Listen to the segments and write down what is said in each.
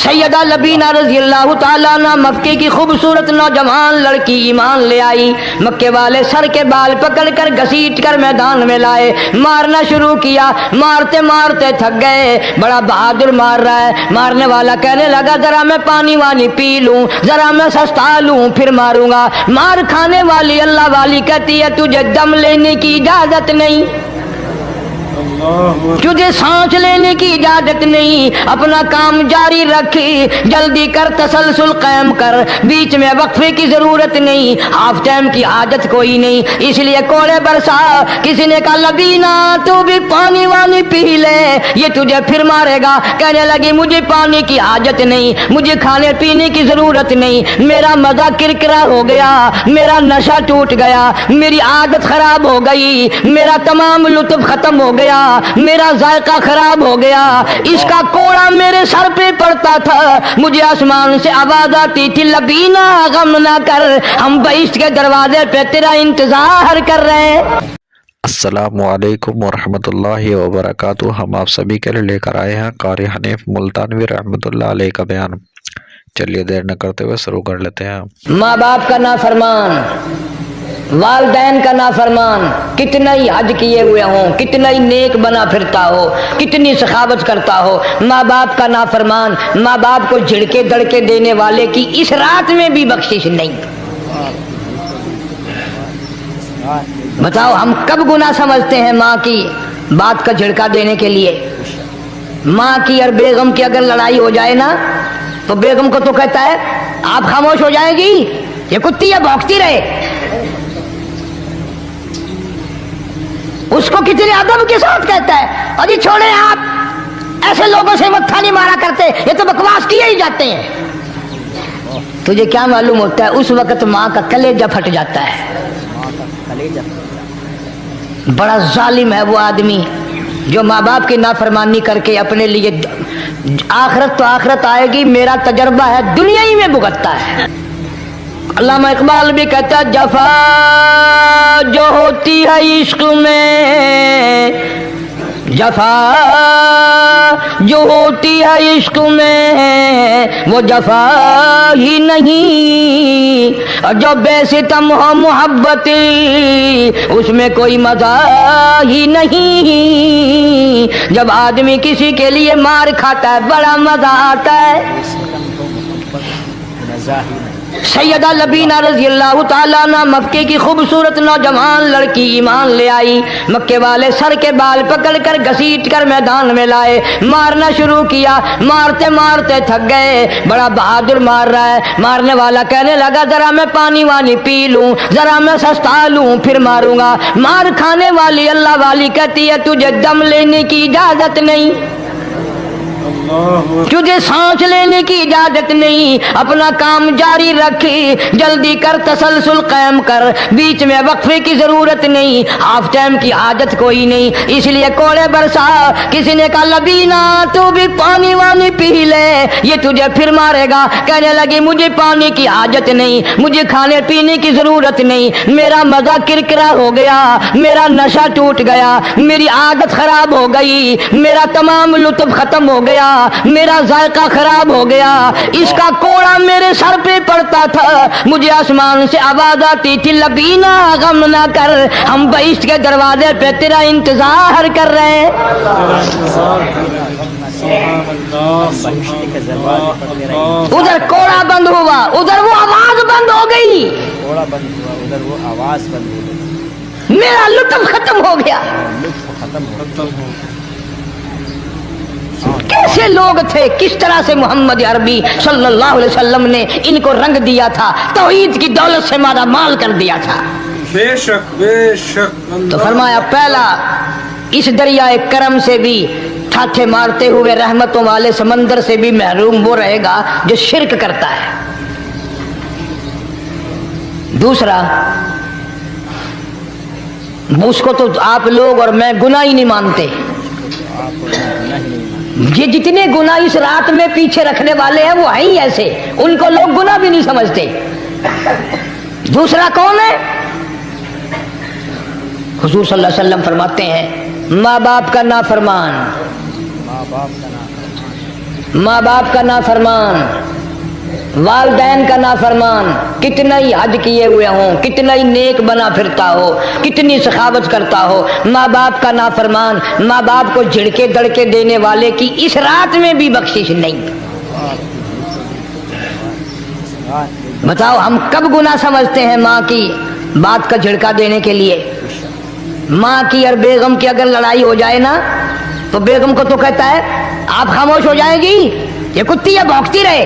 سیدہ لبینہ رضی اللہ تعالیٰ عنہ مکے کی خوبصورت نوجوان لڑکی ایمان لے آئی. مکے والے سر کے بال پکڑ کر گھسیٹ کر میدان میں لائے, مارنا شروع کیا. مارتے مارتے تھک گئے, بڑا بہادر مار رہا ہے. مارنے والا کہنے لگا ذرا میں پانی وانی پی لوں, ذرا میں سستا لوں پھر ماروں گا. مار کھانے والی اللہ والی کہتی ہے تجھے دم لینے کی اجازت نہیں, تجھے سانس لینے کی اجازت نہیں, اپنا کام جاری رکھ, جلدی کر, تسلسل قائم کر, بیچ میں وقفے کی ضرورت نہیں, ہاف ٹائم کی حاجت کوئی نہیں. اس لیے کوڑے برسا. کسی نے کہا لبینہ تو بھی پانی وانی پی لے, یہ تجھے پھر مارے گا. کہنے لگی مجھے پانی کی حاجت نہیں, مجھے کھانے پینے کی ضرورت نہیں, میرا مزہ کرکرا ہو گیا, میرا نشہ ٹوٹ گیا, میری عادت خراب ہو گئی, میرا تمام لطف ختم ہو گیا, میرا ذائقہ خراب ہو گیا. اس کا کوڑا میرے سر پہ پڑتا تھا, مجھے آسمان سے آواز آتی تھی لبینہ غم نہ کر, ہم بہشت کے دروازے پہ تیرا انتظار کر رہے ہیں. السلام علیکم ورحمۃ اللہ وبرکاتہ. ہم آپ سبھی کے لیے لے کر آئے ہیں قاری حنیف ملتانوی رحمۃ اللہ علیہ کا بیان. چلیے دیر نہ کرتے ہوئے شروع کر لیتے ہیں. ماں باپ کا نافرمان, والدین کا نافرمان, کتنا ہی حج کیے ہوئے ہوں, کتنا ہی نیک بنا پھرتا ہو, کتنی سخاوت کرتا ہو, ماں باپ کا نافرمان, ماں باپ کو جھڑکے دڑکے دینے والے کی اس رات میں بھی بخشش نہیں. بتاؤ ہم کب گناہ سمجھتے ہیں ماں کی بات کا جھڑکا دینے کے لیے. ماں کی اور بیگم کی اگر لڑائی ہو جائے نا تو بیگم کو تو کہتا ہے آپ خاموش ہو جائے گی, یہ کتی ہے بھونکتی رہے. اس کو کتنے ادب کے ساتھ کہتا ہے اور جی چھوڑے آپ ایسے لوگوں سے متھا نہیں مارا کرتے, یہ تو بکواس کیے ہی جاتے ہیں. تجھے کیا معلوم ہوتا ہے اس وقت ماں کا کلیجہ پھٹ جاتا ہے. بڑا ظالم ہے وہ آدمی جو ماں باپ کی نافرمانی کر کے اپنے لیے آخرت تو آخرت آئے گی, میرا تجربہ ہے دنیا ہی میں بھگتتا ہے. علامہ اقبال بھی کہتا ہے جفا جو ہوتی ہے عشق میں, جفا جو ہوتی ہے عشق میں وہ جفا ہی نہیں, اور جو بے ستم ہو محبت اس میں کوئی مزہ ہی نہیں. جب آدمی کسی کے لیے مار کھاتا ہے بڑا مزہ آتا ہے. سیدہ لبینہ رضی اللہ تعالیٰ عنہ مکے کی خوبصورت نوجوان لڑکی ایمان لے آئی. مکے والے سر کے بال پکڑ کر گھسیٹ کر میدان میں لائے, مارنا شروع کیا. مارتے مارتے تھک گئے, بڑا بہادر مار رہا ہے. مارنے والا کہنے لگا ذرا میں پانی وانی پی لوں, ذرا میں سستا لوں پھر ماروں گا. مار کھانے والی اللہ والی کہتی ہے تجھے دم لینے کی اجازت نہیں, تجھے سانس لینے کی اجازت نہیں, اپنا کام جاری رکھ, جلدی کر, تسلسل قائم کر, بیچ میں وقفے کی ضرورت نہیں, ہاف ٹائم کی حاجت کوئی نہیں. اس لیے کوڑے برسا. کسی نے کہا لبینہ تو بھی پانی وانی پی لے, یہ تجھے پھر مارے گا. کہنے لگی مجھے پانی کی حاجت نہیں, مجھے کھانے پینے کی ضرورت نہیں, میرا مزہ کرکرا ہو گیا, میرا نشہ ٹوٹ گیا, میری عادت خراب ہو گئی, میرا تمام لطف ختم ہو گیا, میرا ذائقہ خراب ہو گیا. اس کا کوڑا میرے سر پہ پڑتا تھا, مجھے آسمان سے آواز آتی تھی لبینہ غم نہ کر, ہم بہشت کے دروازے پہ تیرا انتظار کر رہے ہیں. ادھر کوڑا بند ہوا, ادھر وہ آواز بند ہو گئی, میرا لطف ختم ہو گیا. کیسے لوگ تھے, کس طرح سے محمد عربی صلی اللہ علیہ وسلم نے ان کو رنگ دیا تھا, توحید کی دولت سے مالا مال کر دیا تھا. بے شک بے شک. تو فرمایا پہلا اس دریائے کرم سے بھی ٹھاٹھے مارتے ہوئے رحمتوں والے سمندر سے بھی محروم وہ رہے گا جو شرک کرتا ہے. دوسرا اس کو تو آپ لوگ اور میں گناہ ہی نہیں مانتے, یہ جتنے گناہ اس رات میں پیچھے رکھنے والے ہیں وہ ہیں ہی ایسے, ان کو لوگ گناہ بھی نہیں سمجھتے. دوسرا کون ہے؟ حضور صلی اللہ علیہ وسلم فرماتے ہیں ماں باپ کا نافرمان, माँ बाप का नाफरमान, वालदैन का नाफरमान, कितना ही हज किए हुए हों, कितना ही नेक बना फिरता हो, कितनी सखावत करता हो, माँ बाप का नाफरमान, माँ बाप को झिड़के दड़के देने वाले की इस रात में भी बख्शिश नहीं। बताओ हम कब गुनाह समझते हैं माँ की बात का झिड़का देने के लिए। माँ की और बेगम की अगर लड़ाई हो जाए ना तो बेगम को तो कहता है आप खामोश हो जाएगी, ये कुत्ती है भौंकती रहे।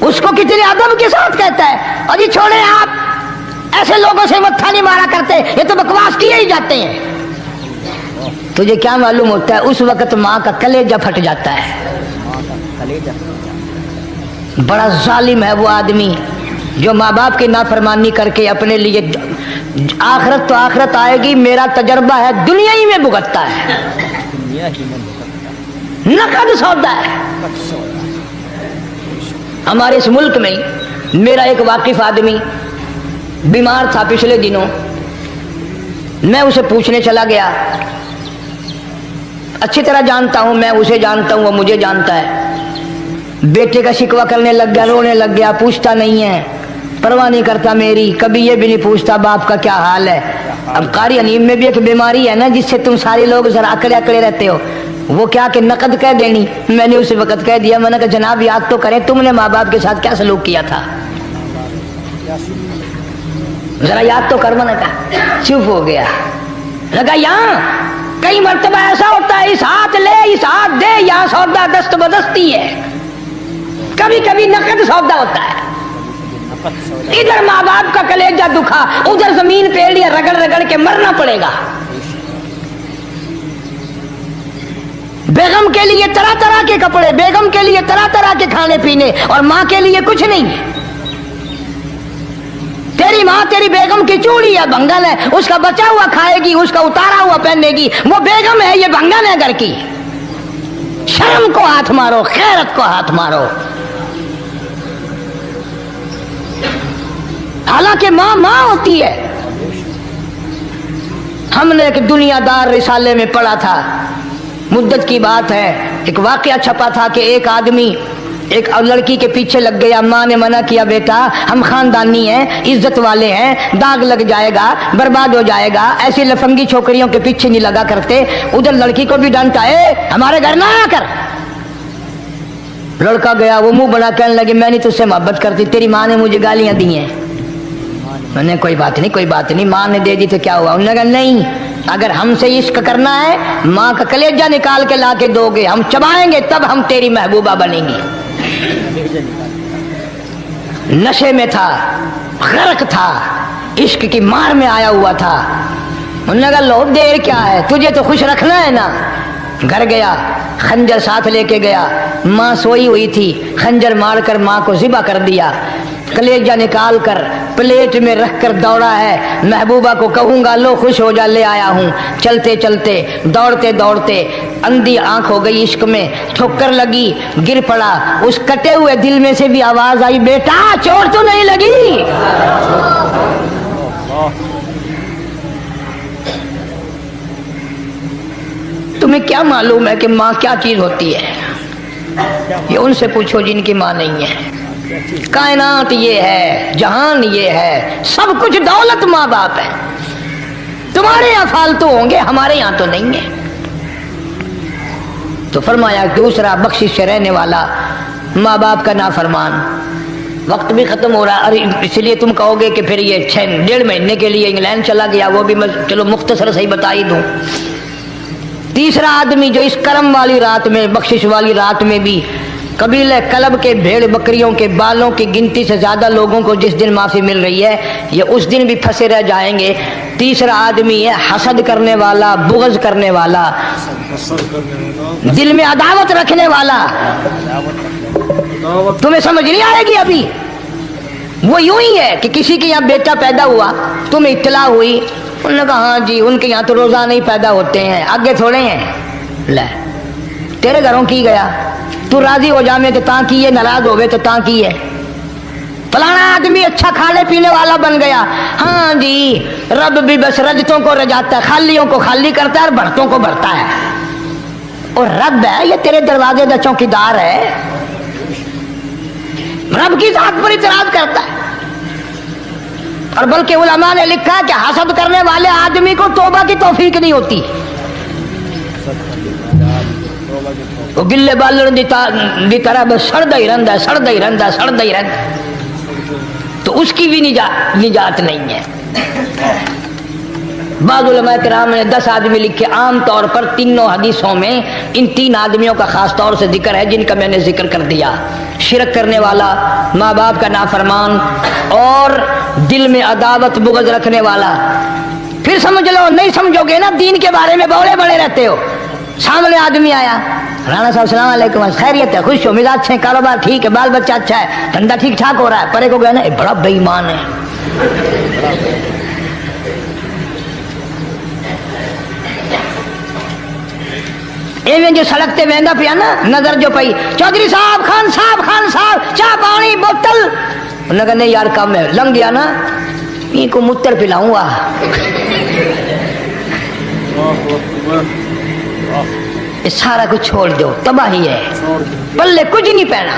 उसको कितने अदब के साथ कहता है और ये छोड़े आप ऐसे लोगों से मत्था नहीं मारा करते, ये तो बकवास किए ही जाते हैं। तुझे क्या मालूम होता है उस वक्त माँ का कलेजा फट जाता है। बड़ा जालिम है वो आदमी जो माँ बाप की नाफरमानी करके अपने लिए आखिरत तो आखिरत आएगी, मेरा तजर्बा है दुनिया ही में भुगतता है, नकद सौदा है। हमारे इस मुल्क में मेरा एक वाकिफ आदमी बीमार था पिछले दिनों, मैं उसे पूछने चला गया। अच्छी तरह जानता हूं, मैं उसे जानता हूं, वो मुझे जानता है। बेटे का शिकवा करने लग गया, रोने लग गया, पूछता नहीं है, परवाह नहीं करता मेरी, कभी ये भी नहीं पूछता बाप का क्या हाल है। अब कारी अनीम में भी एक बीमारी है ना जिससे तुम सारे लोग जरा अकड़े अकड़े रहते हो। वो क्या कि नकद कह देनी, मैंने उसे वक्त कह दिया, मैंने कहा जनाब याद तो करें तुमने माँ बाप के साथ क्या सलूक किया था, जरा याद तो कर। मैंने कहा चुप हो गया। लगा यहाँ कई मर्तबा ऐसा होता है इस हाथ ले इस हाथ दे, यहाँ सौदा दस्त बदस्ती है, कभी कभी नकद सौदा होता है। इधर माँ बाप का कलेजा दुखा, उधर जमीन पे एड़ियां रगड़ रगड़ के मरना पड़ेगा। बेगम के लिए तरह तरह के कपड़े, बेगम के लिए तरह तरह के खाने पीने, और माँ के लिए कुछ नहीं। तेरी माँ तेरी बेगम की चूड़ी है, भंगन है, उसका बचा हुआ खाएगी, उसका उतारा हुआ पहनेगी। वो बेगम है, ये भंगन है घर की। शर्म को हाथ मारो, खैरत को हाथ मारो। हालांकि माँ माँ होती है। हमने एक दुनियादार रिसाले में पढ़ा था, मुद्दत की बात है, एक वाकया छपा था कि एक आदमी एक लड़की के पीछे लग गया। माँ ने मना किया, बेटा हम खानदानी हैं, इज्जत वाले हैं, दाग लग जाएगा, बर्बाद हो जाएगा, ऐसी लफंगी छोकरियों के पीछे नहीं लगा करते। उधर लड़की को भी डांटा, है हमारे घर ना आया कर। लड़का गया, वो मुंह बना कहने लगे मैं नहीं तुझसे मोहब्बत करती, तेरी माँ ने मुझे गालियां दी हैं। मैंने कोई बात नहीं कोई बात नहीं, माँ ने दे दी तो क्या हुआ। उन्होंने कहा नहीं, अगर हमसे इश्क करना है माँ का कलेजा निकाल के ला के दोगे, हम चबाएंगे तब हम तेरी महबूबा बनेंगी। नशे में था, गर्क था, इश्क की मार में आया हुआ था। उन्होंने कहा लो देर क्या है, तुझे तो खुश रखना है ना। घर गया, खंजर साथ लेके गया, माँ सोई हुई थी, खंजर मारकर माँ को ज़िबा कर दिया। कलेजा निकाल कर प्लेट में रख कर दौड़ा है, महबूबा को कहूंगा लो खुश हो जा, ले आया हूँ। चलते चलते दौड़ते दौड़ते अंधी आंख हो गई, इश्क में ठोकर लगी, गिर पड़ा। उस कटे हुए दिल में से भी आवाज आई, बेटा चोट तो नहीं लगी। तुम्हें क्या मालूम है कि माँ क्या चीज होती है? ये उनसे पूछो जिनकी माँ नहीं है। कायनात ये है, जहान ये है, सब कुछ दौलत माँ बाप है। तुम्हारे यहाँ फालतू होंगे, हमारे यहाँ तो नहीं है। तो फरमाया दूसरा बख्शिश से रहने वाला माँ बाप का नाफरमान। वक्त भी खत्म हो रहा है, अरे इसलिए तुम कहोगे कि फिर ये 1.5 महीने के लिए इंग्लैंड चला गया, वो भी मैं चलो मुख्तसर सही बता ही दूं। तीसरा आदमी जो इस करम वाली रात में, बख्शिश वाली रात में भी कबीले कलब के भेड़ बकरियों के बालों की गिनती से ज्यादा लोगों को जिस दिन माफी मिल रही है, ये उस दिन भी फंसे रह जाएंगे। तीसरा आदमी है हसद करने वाला, बुग़्ज़ करने वाला, दिल में अदावत रखने वाला। तुम्हें समझ नहीं आएगी अभी। वो यूं ही है कि किसी के यहाँ बेटा पैदा हुआ, तुम्हें इत्तला हुई, उन्होंने कहा हाँ जी उनके यहाँ तो रोजा नहीं पैदा होते हैं, आगे थोड़े हैं। ले तेरे घरों की गया, तू राजी हो जामे तो ता की है, नाराज हो गए तो ता की है। फलाना आदमी अच्छा खाने पीने वाला बन गया, हाँ जी रब भी बस रजतों को रजाता है, खालियों को खाली करता है और भरतों को भरता है। اور رب ہے یہ تیرے دروازے کا چوکیدار ہے، رب کی ذات پر اعتراض کرتا ہے۔ اور بلکہ علماء نے لکھا کہ حسد کرنے والے آدمی کو توبہ کی توفیق نہیں ہوتی، وہ گلے بالن دی طرح بس سڑدا ہی رہندا تو اس کی بھی نجات نہیں ہے۔ بعض علماء کرام نے 10 آدمی لکھے، عام طور پر تینوں حدیثوں میں ان 3 آدمیوں کا خاص طور سے ذکر ہے جن کا میں نے ذکر کر دیا، شرک کرنے والا، ماں باپ کا نافرمان، اور دل میں عداوت بغض رکھنے والا۔ پھر سمجھ لو، نہیں سمجھو گے نا دین کے بارے میں بولے بڑے رہتے ہو۔ سامنے آدمی آیا، رانا صاحب السلام علیکم، خیریت ہے، خوش ہو، مزاج اچھے، کاروبار ٹھیک ہے، بال بچہ اچھا ہے، دھندا ٹھیک ٹھاک ہو رہا ہے، پرے کو گئے نا بڑا بے ایمان ہے۔ ایویں جو سڑک تے ویندا پیا نا، نظر جو پئی، چودھری صاحب، خان صاحب چاہ پانی بوتل، انہوں نے کہا نہیں یار کم ہے، لنگ گیا نا ان کو متر پلاؤں گا۔ یہ سارا کچھ چھوڑ دو، تباہی ہے، پلے کچھ نہیں پہنا،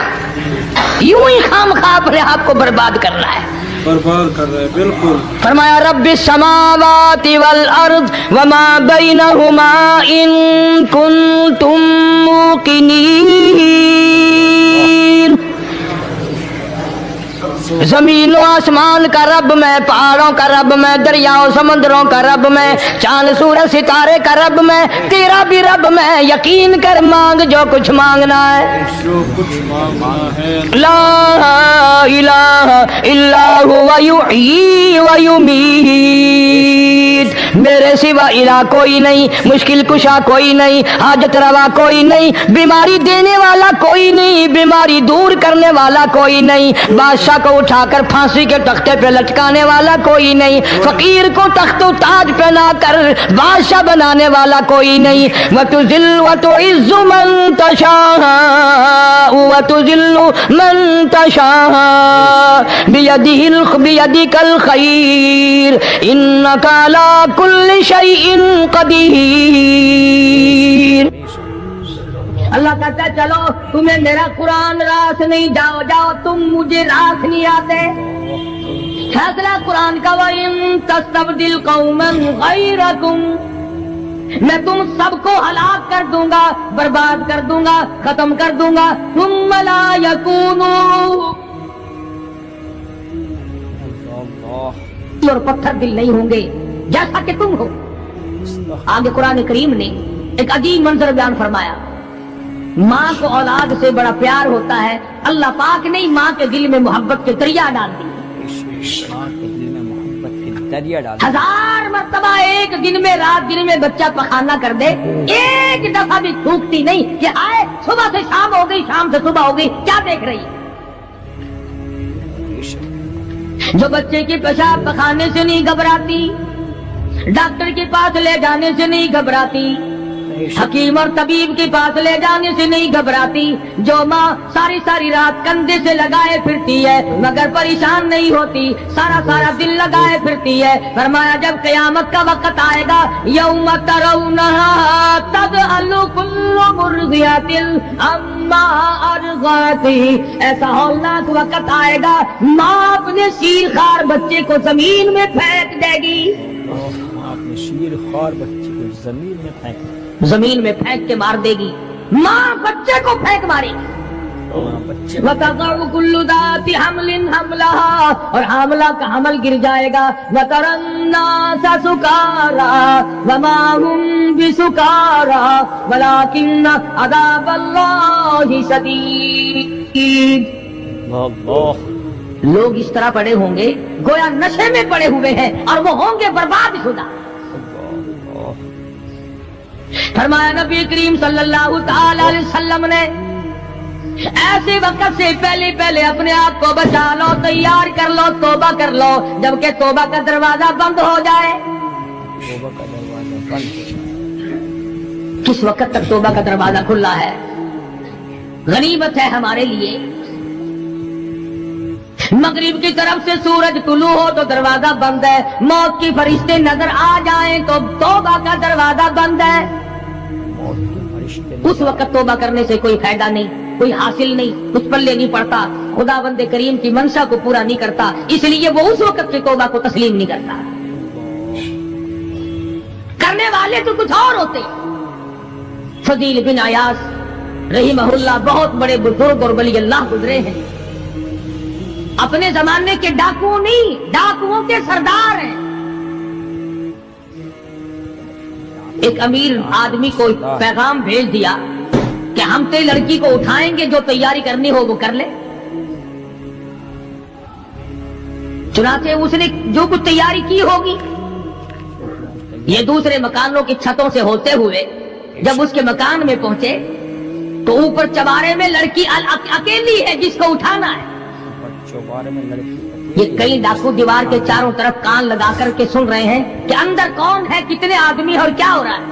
یوں ہی خام خواہ اپنے آپ کو برباد کرنا ہے، برباد کر رہے ہیں بالکل۔ فرمایا رب السماوات والارض وما بینہما ان کنتم موقنین، زمین و آسمان کا رب میں، پہاڑوں کا رب میں، دریاؤں سمندروں کا رب میں، چاند سورج ستارے کا رب میں، تیرا بھی رب میں، یقین کر مانگ جو کچھ مانگنا ہے، جو کچھ مانگنا ہے، لا الہ الا ہوا یحیی و یمیت، میرے سوا الہ کوئی نہیں، مشکل کشا کوئی نہیں، حاجت روا کوئی نہیں، بیماری دینے والا کوئی نہیں، بیماری دور کرنے والا کوئی نہیں، بادشاہ کو اٹھا کر پھانسی کے تختے پہ لٹکانے والا کوئی نہیں، فقیر کو تخت و تاج پہنا کر بادشاہ بنانے والا کوئی نہیں، وَتُذِلُّ وَتُعِزُّ مَن تَشَاءُ وَتُذِلُّ مَن تَشَاءُ بِيَدِكَ الْخَيْرُ إِنَّكَ عَلَى كُلِّ شَيْءٍ قَدِيرٌ۔ اللہ کہتا ہے چلو تمہیں میرا قرآن راس نہیں، جاؤ تم مجھے راس نہیں آتے، فیصلہ قرآن کا وَإِن تَسْتَبْدِلْ قَوْمًا غَيْرَكُمْ، میں تم سب کو ہلاک کر دوں گا، برباد کر دوں گا، ختم کر دوں گا، ثُمَّ لَا يَكُونُوا، اور پتھر دل نہیں ہوں گے جیسا کہ تم ہو۔ آگے قرآن کریم نے ایک عجیب منظر بیان فرمایا، ماں کو اولاد سے بڑا پیار ہوتا ہے، اللہ پاک نے ماں کے دل میں محبت کے دریا ڈال دی، 1000 مرتبہ ایک دن میں، رات دن میں بچہ پخانہ کر دے، ایک دفعہ بھی تھوکتی نہیں کہ آئے صبح سے شام ہو گئی، شام سے صبح ہو گئی، کیا دیکھ رہی؟ جو بچے کی پیشاب پخانے سے نہیں گھبراتی، ڈاکٹر کے پاس لے جانے سے نہیں گھبراتی، حکیم اور طبیب کے پاس لے جانے سے نہیں گھبراتی، جو ماں ساری ساری رات کندھے سے لگائے پھرتی ہے مگر پریشان نہیں ہوتی، سارا دل لگائے پھرتی ہے، فرمایا جب قیامت کا وقت آئے گا، یوم ترونہا تذہل کل مرضعۃ عما ارضعت، ایسا ہولناک وقت آئے گا ماں اپنے شیر خوار بچے کو زمین میں پھینک دے گی، اپنے شیر خوار بچے کو زمین میں پھینک کے مار دے گی، ماں بچے کو پھینک مارے گی، وَتَضَعُ كُلُّ ذَاتِ حَمْلٍ حَمْلَهَا، اور حاملہ کا حمل گر جائے گا، وَتَرَى النَّاسَ سُكَارَى وَمَا هُمْ بِسُكَارَى وَلَكِنَّ عَذَابَ اللَّهِ شَدِيدٌ۔ لوگ اس طرح پڑے ہوں گے گویا نشے میں پڑے ہوئے ہیں، اور وہ ہوں گے برباد شدہ۔ فرمایا نبی کریم صلی اللہ تعالی علیہ وسلم نے ایسے وقت سے پہلے اپنے آپ کو بچا لو، تیار کر لو، توبہ کر لو، جبکہ توبہ کا دروازہ بند ہو جائے۔ کس وقت تک توبہ کا دروازہ کھلا ہے؟ غنیمت ہے ہمارے لیے، مغرب کی طرف سے سورج طلوع ہو تو دروازہ بند ہے، موت کی فرشتے نظر آ جائیں تو توبہ کا دروازہ بند ہے، रिश्ते उस वक्त तौबा करने से कोई फायदा नहीं, कोई हासिल नहीं, कुछ पल्ले नहीं पड़ता, खुदा बंदे करीम की मंशा को पूरा नहीं करता, इसलिए वो उस वक्त की तौबा को तस्लीम नहीं करता। करने वाले तो कुछ और होते। फजील बिन अयास रहीमहुल्लाह बहुत बड़े बुजुर्ग और वली अल्लाह गुजरे हैं, अपने जमाने के डाकुओं नहीं, डाकुओं के सरदार हैं। एक अमीर आदमी को पैगाम भेज दिया कि हम तेरी लड़की को उठाएंगे, जो तैयारी करनी हो वो कर ले। चुनाचे उसने जो कुछ तैयारी की होगी, ये दूसरे मकानों की छतों से होते हुए जब उसके मकान में पहुंचे तो ऊपर चबारे में लड़की अकेली है जिसको उठाना है। चौबारे में लड़की ये कई डाकू दीवार के चारों तरफ कान लगा करके सुन रहे हैं कि अंदर कौन है, कितने आदमी और क्या हो रहा है।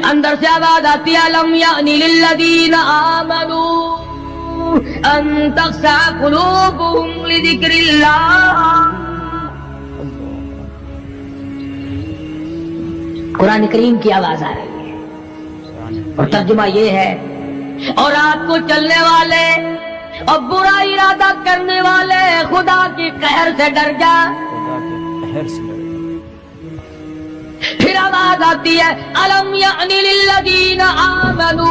अंदर से आवाज आती है, लम यानी लिल्लज़ीना आमनू अन तख़शा क़ुलूबुहुम लिज़िक्रिल्लाह। कुरान करीम की आवाज आ रही है और तर्जुमा ये है, और रात को चलने वाले और बुरा इरादा करने वाले खुदा के कहर से डर जा। खुदा के कहर से डर जा। फिर आवाज आती है, अलम यानी लिल्लज़ीना आमनू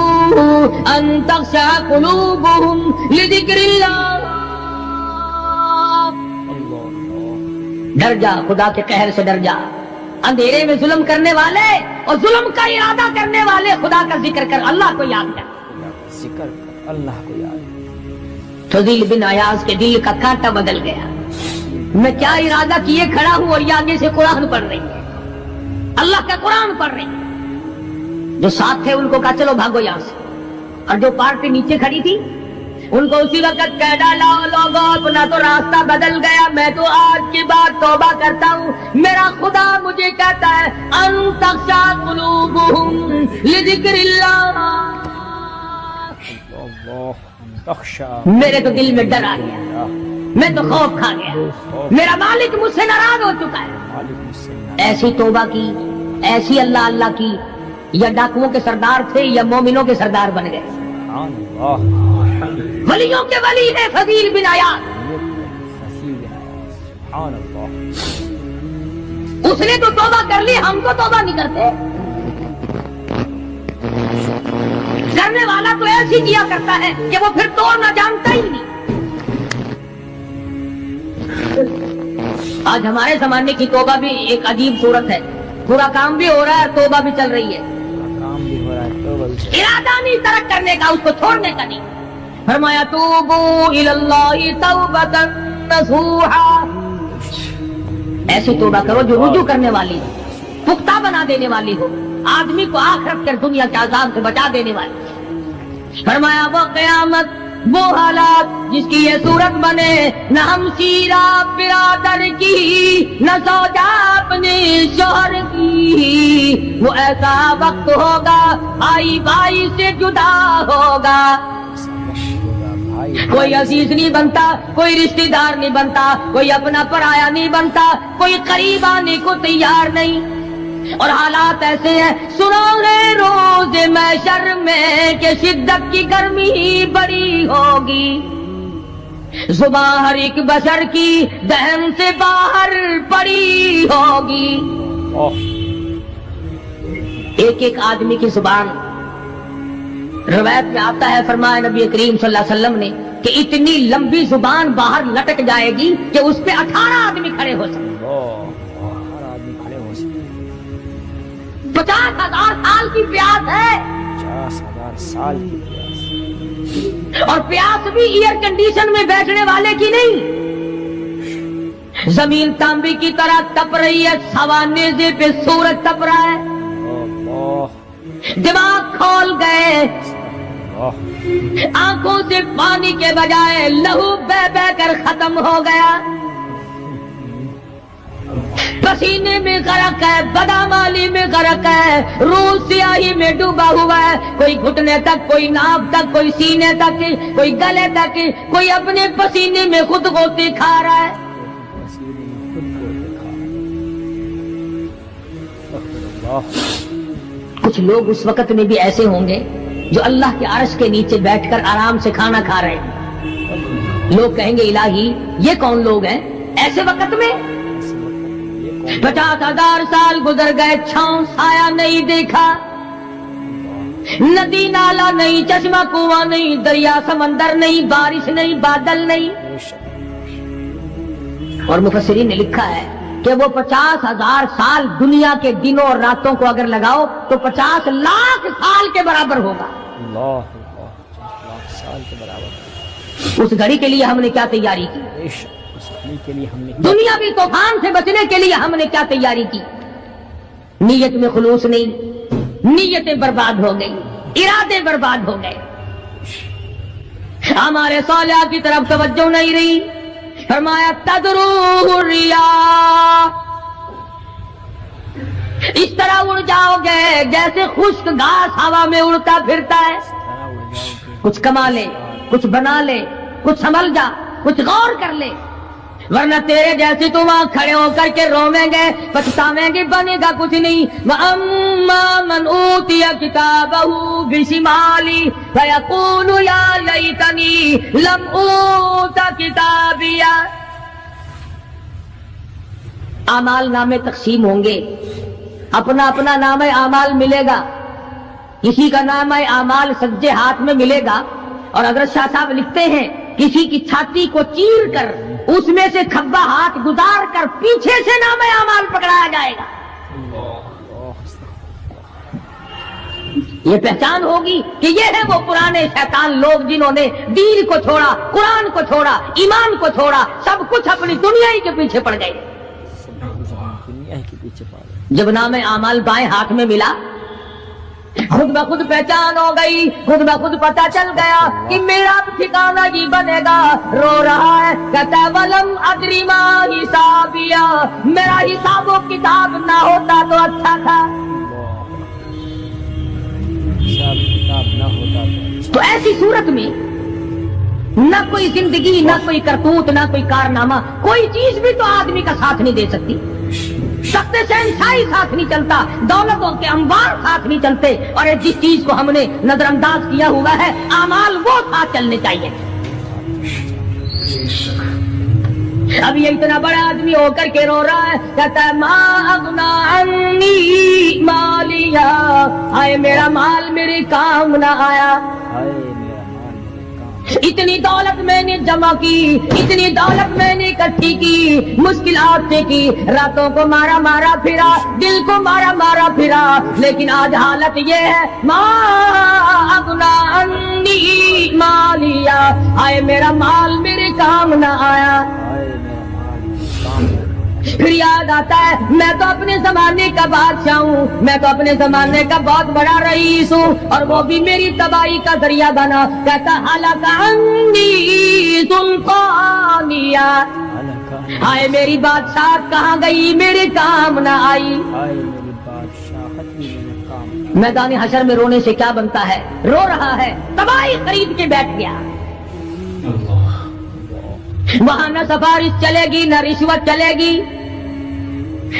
अन तख़शा क़ुलूबुहुम लिज़िक्रिल्लाह। डर जा, खुदा के कहर से डर जा। अंधेरे में जुल्म करने वाले और जुल्म का इरादा करने वाले, खुदा का जिक्र कर, अल्लाह को याद कर, जिक्र कर, अल्लाह को याद। फजील बिन अयास के दिल का कांटा बदल गया। मैं क्या इरादा किए खड़ा हूं और ये आगे से कुरान पढ़ रही है, अल्लाह का कुरान पढ़ रही है। जो साथ थे उनको कहा चलो भागो यहां से, और जो पार्टी नीचे खड़ी थी उनको उसी वक्त कह डाला, लोगों अपना तो रास्ता बदल गया, मैं तो आज की बात तौबा करता हूँ। मेरा खुदा मुझे कहता है अन तख़शा क़ुलूबुहुम लिज़िक्रिल्लाह। मेरे तो दिल में डर आ गया, मैं तो खौफ खा गया, मेरा मालिक मुझसे नाराज हो चुका है। ऐसी तौबा की, ऐसी अल्लाह अल्लाह की, या डाकुओं के सरदार थे या मोमिनों के सरदार बन गए। वलियों के वली है फजील बिन अयास। उसने तो तौबा कर ली, हम तो तौबा नहीं करते। करने वाला तो ऐसी किया करता है कि वो फिर तोड़ना जानता ही नहीं। आज हमारे जमाने की तौबा भी एक अजीब सूरत है, पूरा काम भी हो रहा है, तौबा भी चल रही है। काम भी हो रहा है, तौबा भी। इरादा नहीं तरक करने का, उसको छोड़ने का नहीं। फरमाया तूबू इलल्लाहि तौबतन नसूहा। ऐसी तौबा करो जो रुजू करने वाली हो, पुख्ता बना देने वाली हो, आदमी को आखिरत कर दुनिया के अज़ाब से बचा देने वाली। फरमाया वो क़यामत, वो हालात जिसकी ये सूरत बने, न हमशीरा बिरादर की, न सौजा अपने शोहर की। वो ऐसा वक्त होगा भाई भाई से जुदा होगा, कोई अजीज नहीं बनता, कोई रिश्तेदार नहीं बनता, कोई अपना पराया नहीं बनता, कोई करीब आने को तैयार नहीं। और हालात ऐसे हैं, सुनो रे रोज महशर में कि शिद्दत की गर्मी बड़ी होगी, जुबान हर एक बशर की दहन से बाहर पड़ी होगी। एक एक आदमी की जुबान, रिवायत में आता है, फरमाया नबी करीम सल्लल्लाहु अलैहि वसल्लम ने कि इतनी लंबी जुबान बाहर लटक जाएगी कि उस पे 18 आदमी खड़े हो सकते। 50,000 साल की प्यास है, 50,000 साल की प्यास। और प्यास भी एयर कंडीशन में बैठने वाले की नहीं। जमीन तांबे की तरह तप रही है, सवानेजे पे सूरज तप रहा है, दिमाग खोल गए, आंखों से पानी के बजाय लहू बह बह कर खत्म हो गया, पसीने में गरक है, बदामाली में गरक है, रूह सियाही में डूबा हुआ है, कोई घुटने तक, कोई नाभ तक, कोई सीने तक, कोई गले तक, कोई अपने पसीने में खुद गोते खा रहा है। کچھ لوگ اس وقت میں بھی ایسے ہوں گے جو اللہ کے عرش کے نیچے بیٹھ کر آرام سے کھانا کھا رہے ہیں. لوگ کہیں گے الہی یہ کون لوگ ہیں ایسے وقت میں؟ 50,000 سال گزر گئے، چھاؤں سایہ نہیں دیکھا، ندی نالا نہیں، چشمہ کنواں نہیں، دریا سمندر نہیں، بارش نہیں، بادل نہیں. اور مفسرین نے لکھا ہے کہ وہ 50,000 سال دنیا کے دنوں اور راتوں کو اگر لگاؤ تو 50 لاکھ سال کے برابر ہوگا. اللہ 50 لاکھ سال کے برابر. اس گھڑی کے لیے ہم نے کیا تیاری کی؟ اس گھڑی کے لیے ہم نے دنیاوی طوفان سے بچنے کے لیے ہم نے کیا تیاری کی؟ نیت میں خلوص نہیں، نیتیں برباد ہو گئی، ارادے برباد ہو گئے، ہمارے صالحہ کی طرف توجہ نہیں رہی. فرمایا تدروح الریاح، اس طرح اڑ جاؤ گے جیسے خشک گھاس ہوا میں اڑتا پھرتا ہے. کچھ کما لے، کچھ بنا لے، کچھ سنبھل جا، کچھ غور کر لے، ورنہ تیرے جیسے تو وہاں کھڑے ہو کر کے رویں گے، پچھتاویں گے، بنے گا کچھ نہیں. وَأَمَّا مَنْ أُوتِيَ كِتَابَهُ بِشِمَالِهِ فَيَقُولُ يَا لَيْتَنِي لَمْ أُوتَ كِتَابِيَهْ. اعمال نامے تقسیم ہوں گے، اپنا اپنا نام اعمال ملے گا. کسی کا نام اعمال سجے ہاتھ میں ملے گا، اور حضرت شاہ صاحب لکھتے ہیں کسی کی چھاتی کو چیر کر اس میں سے کھبا ہاتھ گزار کر پیچھے سے نام اعمال پکڑایا جائے گا. یہ پہچان ہوگی کہ یہ ہے وہ پرانے شیطان لوگ جنہوں نے دین کو چھوڑا، قرآن کو چھوڑا، ایمان کو چھوڑا، سب کچھ اپنی دنیا ہی کے پیچھے پڑ گئے. دنیا کے پیچھے پڑ گئے. جب نام اعمال بائیں ہاتھ میں ملا، خود بخود پہچان ہو گئی، خود بخود پتہ چل گیا کہ میرا ٹھکانہ ہی بنے گا. رو رہا ہے کہتا ہے وَلَمْ أَدْرِ مَا حِسَابِيَهْ، میرا حساب و کتاب نہ ہوتا تو اچھا تھا. حساب کتاب نہ ہوتا تو ایسی صورت میں نہ کوئی زندگی، نہ کوئی کرتوت، نہ کوئی کارنامہ، کوئی چیز بھی تو آدمی کا ساتھ نہیں دے سکتی. سخت شہنشاہی ساتھ نہیں چلتا، دولتوں کے انبار ساتھ نہیں چلتے، اور جس چیز کو ہم نے نظر انداز کیا ہوا ہے اعمال وہ ساتھ چلنے چاہیے. اب یہ اتنا بڑا آدمی ہو کر کے رو رہا ہے، کہتا ہے ما اغنا عنی مالیا، آئے میرا مال میرے کام نہ آیا. اتنی دولت میں نے جمع کی، اتنی دولت میں نے اکٹھی کی، مشکلات سے کی، راتوں کو مارا مارا پھرا، دل کو مارا مارا پھرا، لیکن آج حالت یہ ہے ما اغنا عنی مالیا، آئے میرا مال میرے کام نہ آیا. پھر یاد آتا ہے میں تو اپنے زمانے کا بادشاہ ہوں، میں تو اپنے زمانے کا بہت بڑا رئیس ہوں، اور وہ بھی میری تباہی کا ذریعہ بنا. کہتا ہلک عنی سلطانیہ، آئے میری بادشاہت کہاں گئی، میرے کام نہ آئی. میدان حشر میں رونے سے کیا بنتا ہے؟ رو رہا ہے، تباہی خرید کے بیٹھ گیا. وہاں نہ سفارش چلے گی، نہ رشوت چلے گی،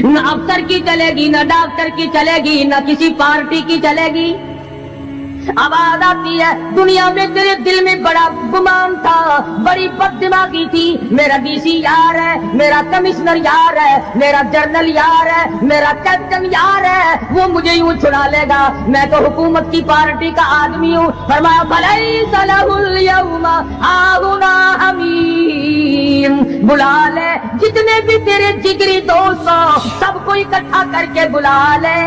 نہ افسر کی چلے گی، نہ ڈاکٹر کی چلے گی، نہ کسی پارٹی کی چلے گی. آواز آتی ہے دنیا میں تیرے دل میں بڑا گمان تھا، بڑی بد دماغی تھی، میرا ڈی سی یار ہے، میرا کمشنر یار ہے، میرا جنرل یار ہے، میرا کیپٹن یار ہے، وہ مجھے یوں چھڑا لے گا، میں تو حکومت کی پارٹی کا آدمی ہوں. فرمایا فلیس لہ اليوم ہاہنا حمیم، بلا لے جتنے بھی تیرے جگری دوست ہو سب کو اکٹھا کر کے بلا لے،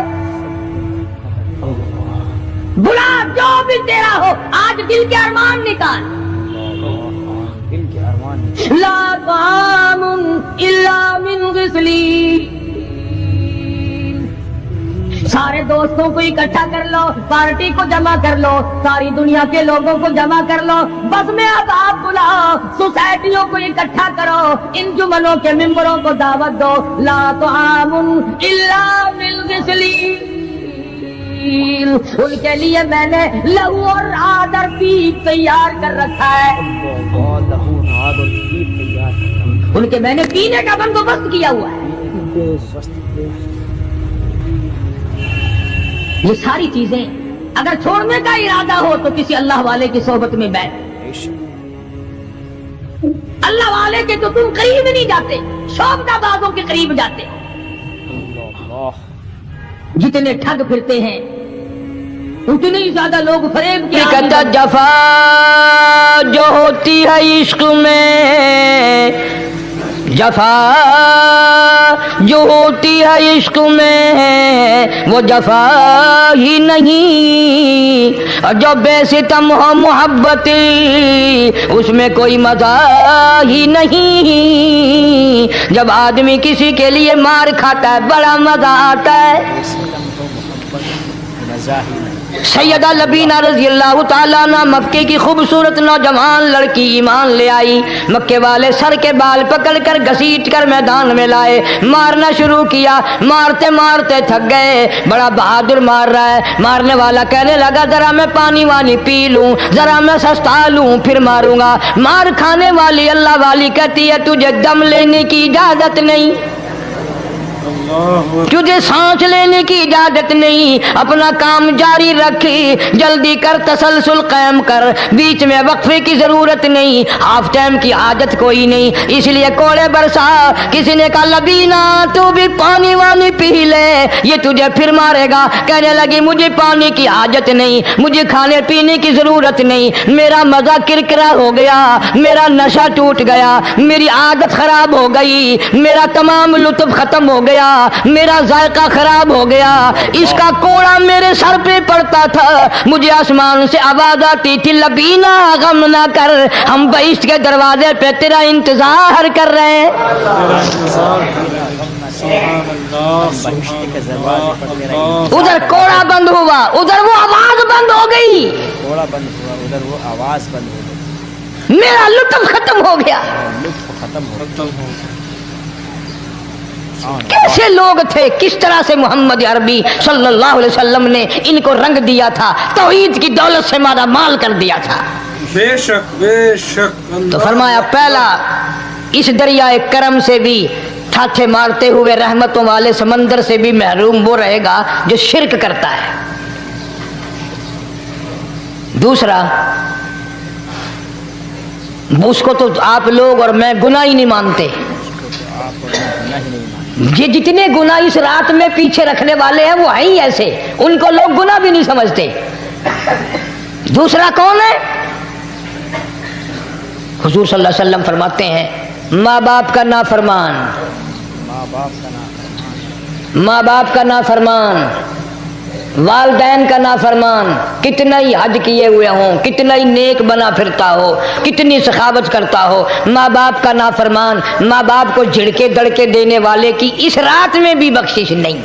بلا جو بھی تیرا ہو، آج دل کے ارمان نکال. دل کے ارمان لا طعام الا من غسلین، سارے دوستوں کو اکٹھا کر لو، پارٹی کو جمع کر لو، ساری دنیا کے لوگوں کو جمع کر لو، بس میں اب آپ بلاؤ، سوسائٹیوں کو اکٹھا کرو، انجمنوں کے ممبروں کو دعوت دو. لا طعام الا من غسلین، ان کے لیے میں نے لہو اور آدر پیپ تیار کر رکھا ہے، ان کے میں نے پینے کا بندوبست کیا ہوا ہے. ये सारी चीजें अगर छोड़ने का इरादा हो तो किसी अल्लाह वाले की सोहबत में बैठ। अल्लाह वाले के तो तुम करीब नहीं जाते, शौकदाबाजों के करीब जाते हो। जितने ठग फिरते हैं उतने ही ज्यादा लोग फरेब के कहता जफा जो होती है इश्क में, जफा जो होती है इश्क में वो जफा ही नहीं, और जो बेसितम हो मोहब्बती उसमें कोई मजा ही नहीं। जब आदमी किसी के लिए मार खाता है बड़ा मजा आता है। सैयदा लबीना रज़ी अल्लाह ताला अन्हा मक्के की खूबसूरत नौजवान लड़की ईमान ले आई। मक्के वाले सर के बाल पकड़कर घसीट कर मैदान में लाए, मारना शुरू किया। मारते मारते थक गए, बड़ा बहादुर मार रहा है। मारने वाला कहने लगा जरा मैं पानी वानी पी लूं, जरा मैं सस्ता लूं फिर मारूंगा। मार खाने वाली अल्लाह वाली कहती है तुझे दम लेने की इजाजत नहीं, तुझे सांस लेने की इजाजत नहीं, अपना काम जारी रख, जल्दी कर तसलसल कायम कर, बीच में वक्फे की जरूरत नहीं, हाफ टाइम की आदत कोई नहीं। इसलिए कोड़े बरसा। किसी ने कहा लबीना तू भी पानी वानी पी ले, ये तुझे फिर मारेगा। कहने लगी मुझे पानी की आदत नहीं, मुझे खाने पीने की जरूरत नहीं, मेरा मजा किरकिरा हो गया, मेरा नशा टूट गया, मेरी आदत खराब हो गई, मेरा तमाम लुत्फ खत्म हो गया, मेरा जायका खराब हो गया। इसका कोड़ा मेरे सर पे पड़ता था, मुझे आसमान से आवाज आती थी लबीना गम ना कर, हम बहिश्त के दरवाजे पे तेरा इंतजार कर रहे हैं। उधर कोड़ा बंद हुआ, उधर वो आवाज बंद हो गई, कोड़ा बंद हुआ, उधर वो आवाज बंद हो गई, मेरा लुत्फ खत्म हो गया। लुत्फ खत्म हो गया। कैसे लोग थे, किस तरह से मोहम्मद अरबी सल्लल्लाहु अलैहि वसल्लम ने इनको रंग दिया था, तौहीद की दौलत से मारा माल कर दिया था। बेशक बेशक। तो फरमाया पहला इस दरियाए करम से भी ठाठे मारते हुए रहमतों वाले समंदर से भी महरूम वो रहेगा जो शिरक करता है। दूसरा उसको तो आप लोग और मैं गुनाह ही नहीं मानते, ये जितने गुनाह इस रात में पीछे रखने वाले हैं वो हैं ही ऐसे, उनको लोग गुनाह भी नहीं समझते। दूसरा कौन है? हुजूर सल्लल्लाहु अलैहि वसल्लम फरमाते हैं माँ बाप का नाफरमान, माँ बाप का नाफरमान, वालदैन का नाफरमान, कितना ही हज किए हुए हों, कितना ही नेक बना फिरता हो, कितनी सखावत करता हो, माँ बाप का नाफरमान, माँ बाप को झिड़के दड़के देने वाले की इस रात में भी बख्शिश नहीं।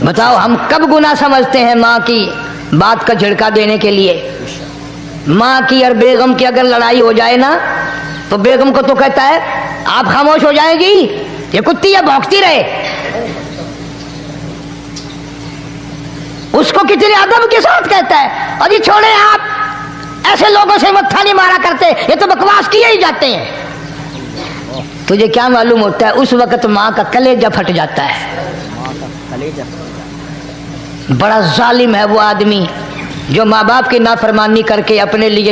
बताओ हम कब गुनाह समझते हैं माँ की बात का झिड़का देने के लिए। माँ की और बेगम की अगर लड़ाई हो जाए ना तो बेगम को तो कहता है आप खामोश हो जाएगी, ये कुत्ती है भौंकती रहे। उसको कितने अदब के साथ कहता है अजी छोड़े आप, ऐसे लोगों से मत्था नहीं मारा करते, ये तो बकवास किए ही जाते हैं। तुझे क्या मालूम होता है उस वक्त माँ का कलेजा फट जाता है। बड़ा जालिम है वो आदमी जो माँ बाप की नाफरमानी करके अपने लिए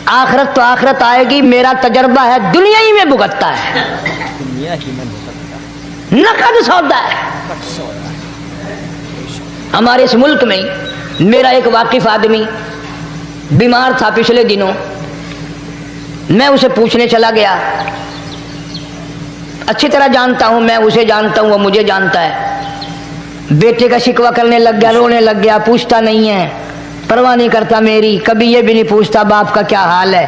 आखिरत तो आखिरत आएगी, मेरा तजर्बा है दुनिया ही में भुगतता है, नकद सौदा है। हमारे इस मुल्क में मेरा एक वाकिफ आदमी बीमार था पिछले दिनों, मैं उसे पूछने चला गया, अच्छी तरह जानता हूं, मैं उसे जानता हूं, वो मुझे जानता है। बेटे का शिकवा करने लग गया, रोने लग गया, पूछता नहीं है, परवाह नहीं करता मेरी, कभी ये भी नहीं पूछता बाप का क्या हाल है।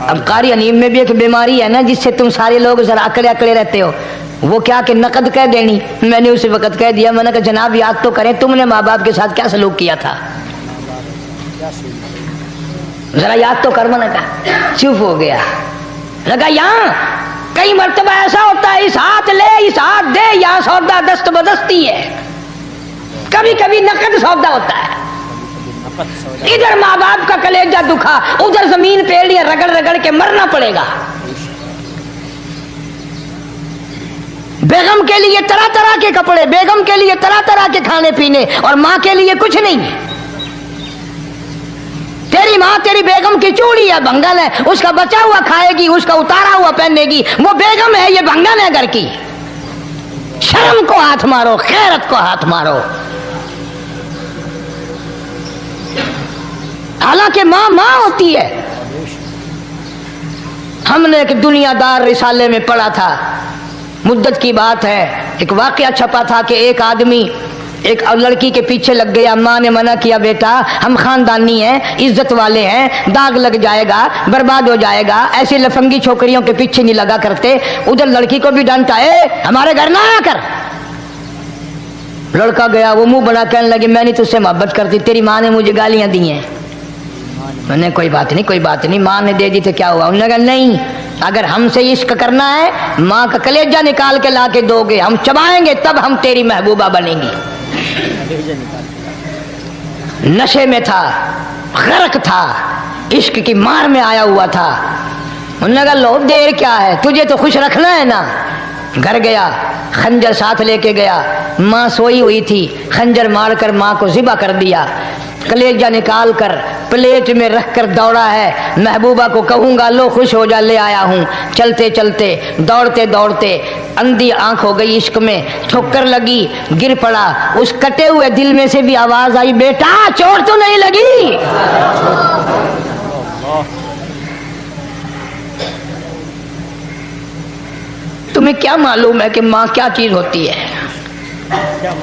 अब कारी अनीम में भी एक बीमारी है ना जिससे तुम सारे लोग जरा अकड़े अकड़े रहते हो, वो क्या कि नकद कह देनी। मैंने उसे वक्त कह दिया, मैंने कहा जनाब याद तो करें तुमने माँ बाप के साथ क्या सलूक किया था, जरा याद तो कर। मैंने कहा चुप हो गया। लगा यहाँ कई मर्तबा ऐसा होता है इस हाथ ले इस हाथ दे, यहाँ सौदा दस्त बदस्ती है, कभी कभी नकद सौदा होता है। इधर माँ बाप का कलेजा दुखा, उधर जमीन पे एड़ियां रगड़ रगड़ के मरना पड़ेगा। बेगम के लिए तरह तरह के कपड़े, बेगम के लिए तरह तरह के खाने पीने, और माँ के लिए कुछ नहीं। तेरी माँ तेरी बेगम की चूड़ी है, भंगन है, उसका बचा हुआ खाएगी, उसका उतारा हुआ पहनेगी, वो बेगम है, ये भंगन है घर की। शर्म को हाथ मारो, खैरत को हाथ मारो। हालांकि माँ माँ होती है। हमने एक दुनियादार रिसाले में पढ़ा था, मुद्दत की बात है, एक वाकया छपा था कि एक आदमी एक लड़की के पीछे लग गया। माँ ने मना किया, बेटा हम खानदानी हैं, इज्जत वाले हैं, दाग लग जाएगा, बर्बाद हो जाएगा, ऐसी लफंगी छोकरियों के पीछे नहीं लगा करते। उधर लड़की को भी डांटा, हमारे घर ना आया कर। लड़का गया, वो मुंह बड़ा कहने लगे, मैं नहीं तुझसे मोहब्बत करती, तेरी माँ ने मुझे गालियां दी हैं। मैंने कोई बात नहीं, कोई बात नहीं, माँ ने दे दी तो क्या हुआ। उन्होंने कहा नहीं, अगर हमसे इश्क करना है माँ का कलेजा निकाल के ला के दोगे, हम चबाएंगे, तब हम तेरी महबूबा बनेंगी। नशे में था, गर्क था, इश्क की मार में आया हुआ था। उन्होंने कहा लो देर क्या है, तुझे तो खुश रखना है ना। घर गया, खंजर साथ लेके गया, माँ सोई हुई थी, खंजर मारकर माँ को ज़िबा कर दिया। कलेजा निकाल कर प्लेट में रख कर दौड़ा है, महबूबा को कहूँगा लो खुश हो जा, ले आया हूँ। चलते चलते दौड़ते दौड़ते अंधी आंख हो गई, इश्क में ठोकर लगी, गिर पड़ा। उस कटे हुए दिल में से भी आवाज आई, बेटा चोट तो नहीं लगी? तुम्हें क्या मालूम है कि माँ क्या चीज होती है?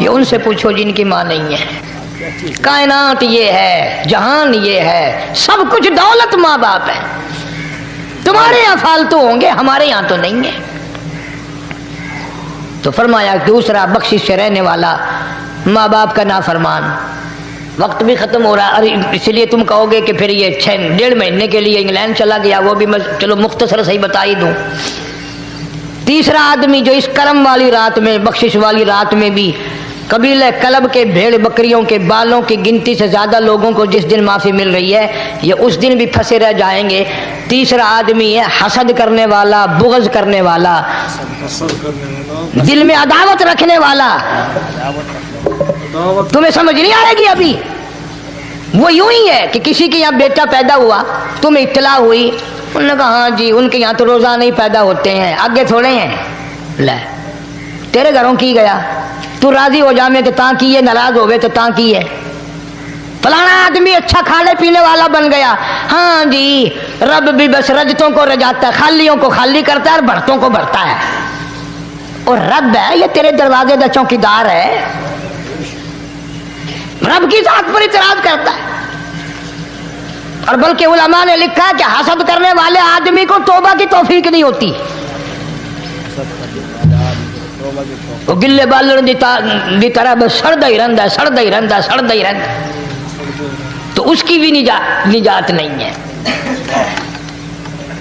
ये उनसे पूछो जिनकी माँ नहीं है। कायनात ये है, जहान ये है, सब कुछ दौलत माँ बाप है। तुम्हारे यहाँ फालतू होंगे, हमारे यहाँ तो नहीं है। तो फरमाया दूसरा बख्शिश से रहने वाला, माँ बाप का नाफरमान। वक्त भी खत्म हो रहा, अरे इसलिए तुम कहोगे कि फिर ये 1.5 महीने के लिए इंग्लैंड चला गया, वो भी मैं चलो मुख्तसर सही बता ही दूं। तीसरा आदमी जो इस करम वाली रात में, बख्शिश वाली रात में भी कबीले कलब के भेड़ बकरियों के बालों की गिनती से ज्यादा लोगों को जिस दिन माफी मिल रही है, ये उस दिन भी फंसे रह जाएंगे। तीसरा आदमी है हसद करने वाला, बुग़्ज़ करने वाला, दिल में अदावत रखने वाला। तुम्हें समझ नहीं आएगी अभी। वो यूं ही है कि किसी के यहाँ बेटा पैदा हुआ, तुम्हें इत्तला हुई, उन्होंने कहा हाँ जी उनके यहाँ तो रोजाना ही पैदा होते हैं, आगे थोड़े हैं। ले तेरे घरों की गया, तू राजी हो जा में कि ता की है, नाराज हो गए तो ता की है। फलाना आदमी अच्छा खाने पीने वाला बन गया, हाँ जी रब भी बस रजतों को रजाता है, खालियों को खाली करता है और भरतों को भरता है। और रब है, ये तेरे दरवाजे का चौकीदार है, रब की जात पर इतराज करता है। और बल्कि उलमा ने लिखा कि हसद करने वाले आदमी को तौबा की तौफीक नहीं होती। वो गिल्ले बालन दी तरह बस सड़दा ही रहता, सड़दा ही रहता, सड़दा ही रहता, तो उसकी भी निजात नहीं है।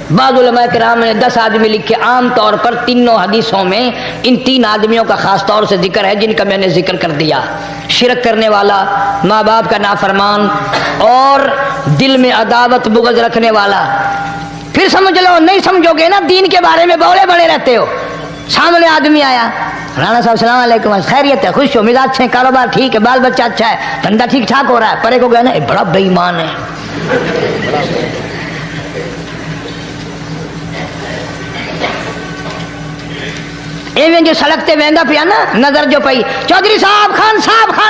बाद उलमा किराम ने 10 आदमी लिखे। आम तौर पर तीनों हदीसों में इन 3 आदमियों का खास तौर से जिक्र है जिनका मैंने जिक्र कर दिया। शिरक करने वाला, माँ बाप का नाफरमान और दिल में अदावत बुग़्ज़ रखने वाला। फिर समझ लो, नहीं समझोगे ना दीन के बारे में बौले बड़े रहते हो। सामने आदमी आया, राणा साहब सलाम अलैकुम, खैरियत है, खुश हो, मिजाज अच्छे, कारोबार ठीक है, बाल बच्चा अच्छा है, धंधा ठीक ठाक हो रहा है। परे को गया ना, बड़ा बेईमान है। एवं जो सड़कते वेंदा पिया ना, नजर जो पई, चौधरी साहब, खान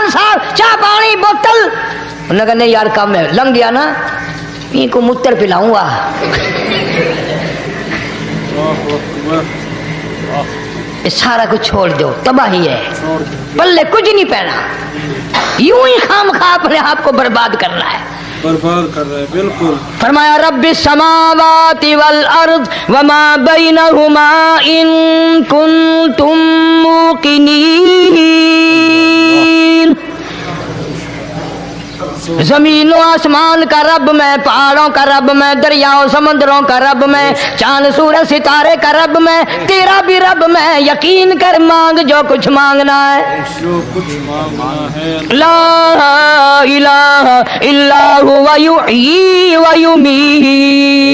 साहब, चाह पानी बोतल। उन्होंने कहा नहीं यार कम है, लंघ गया ना, इनको मूत्र पिलाऊंगा। सारा कुछ छोड़ दो, तबाही है, पल्ले कुछ नहीं पहना, यूं ही खामखा अपने आप को बर्बाद करना है, बर्बाद कर रहे हैं। बिल्कुल फरमाया रब्बिस समावाति वल अर्द वमा बैनहुमा इन कुंतुम मुकिनीन। जमीन और आसमान का रब मैं, पहाड़ों का रब मैं, दरियाओं समुद्रों का रब मैं, चांद सूरज सितारे का रब मैं, तेरा भी रब मैं, यकीन कर मांग जो कुछ मांगना है। जो कुछ मांगना है। ला इलाहा इल्ला हुवा युहयी व युमीत।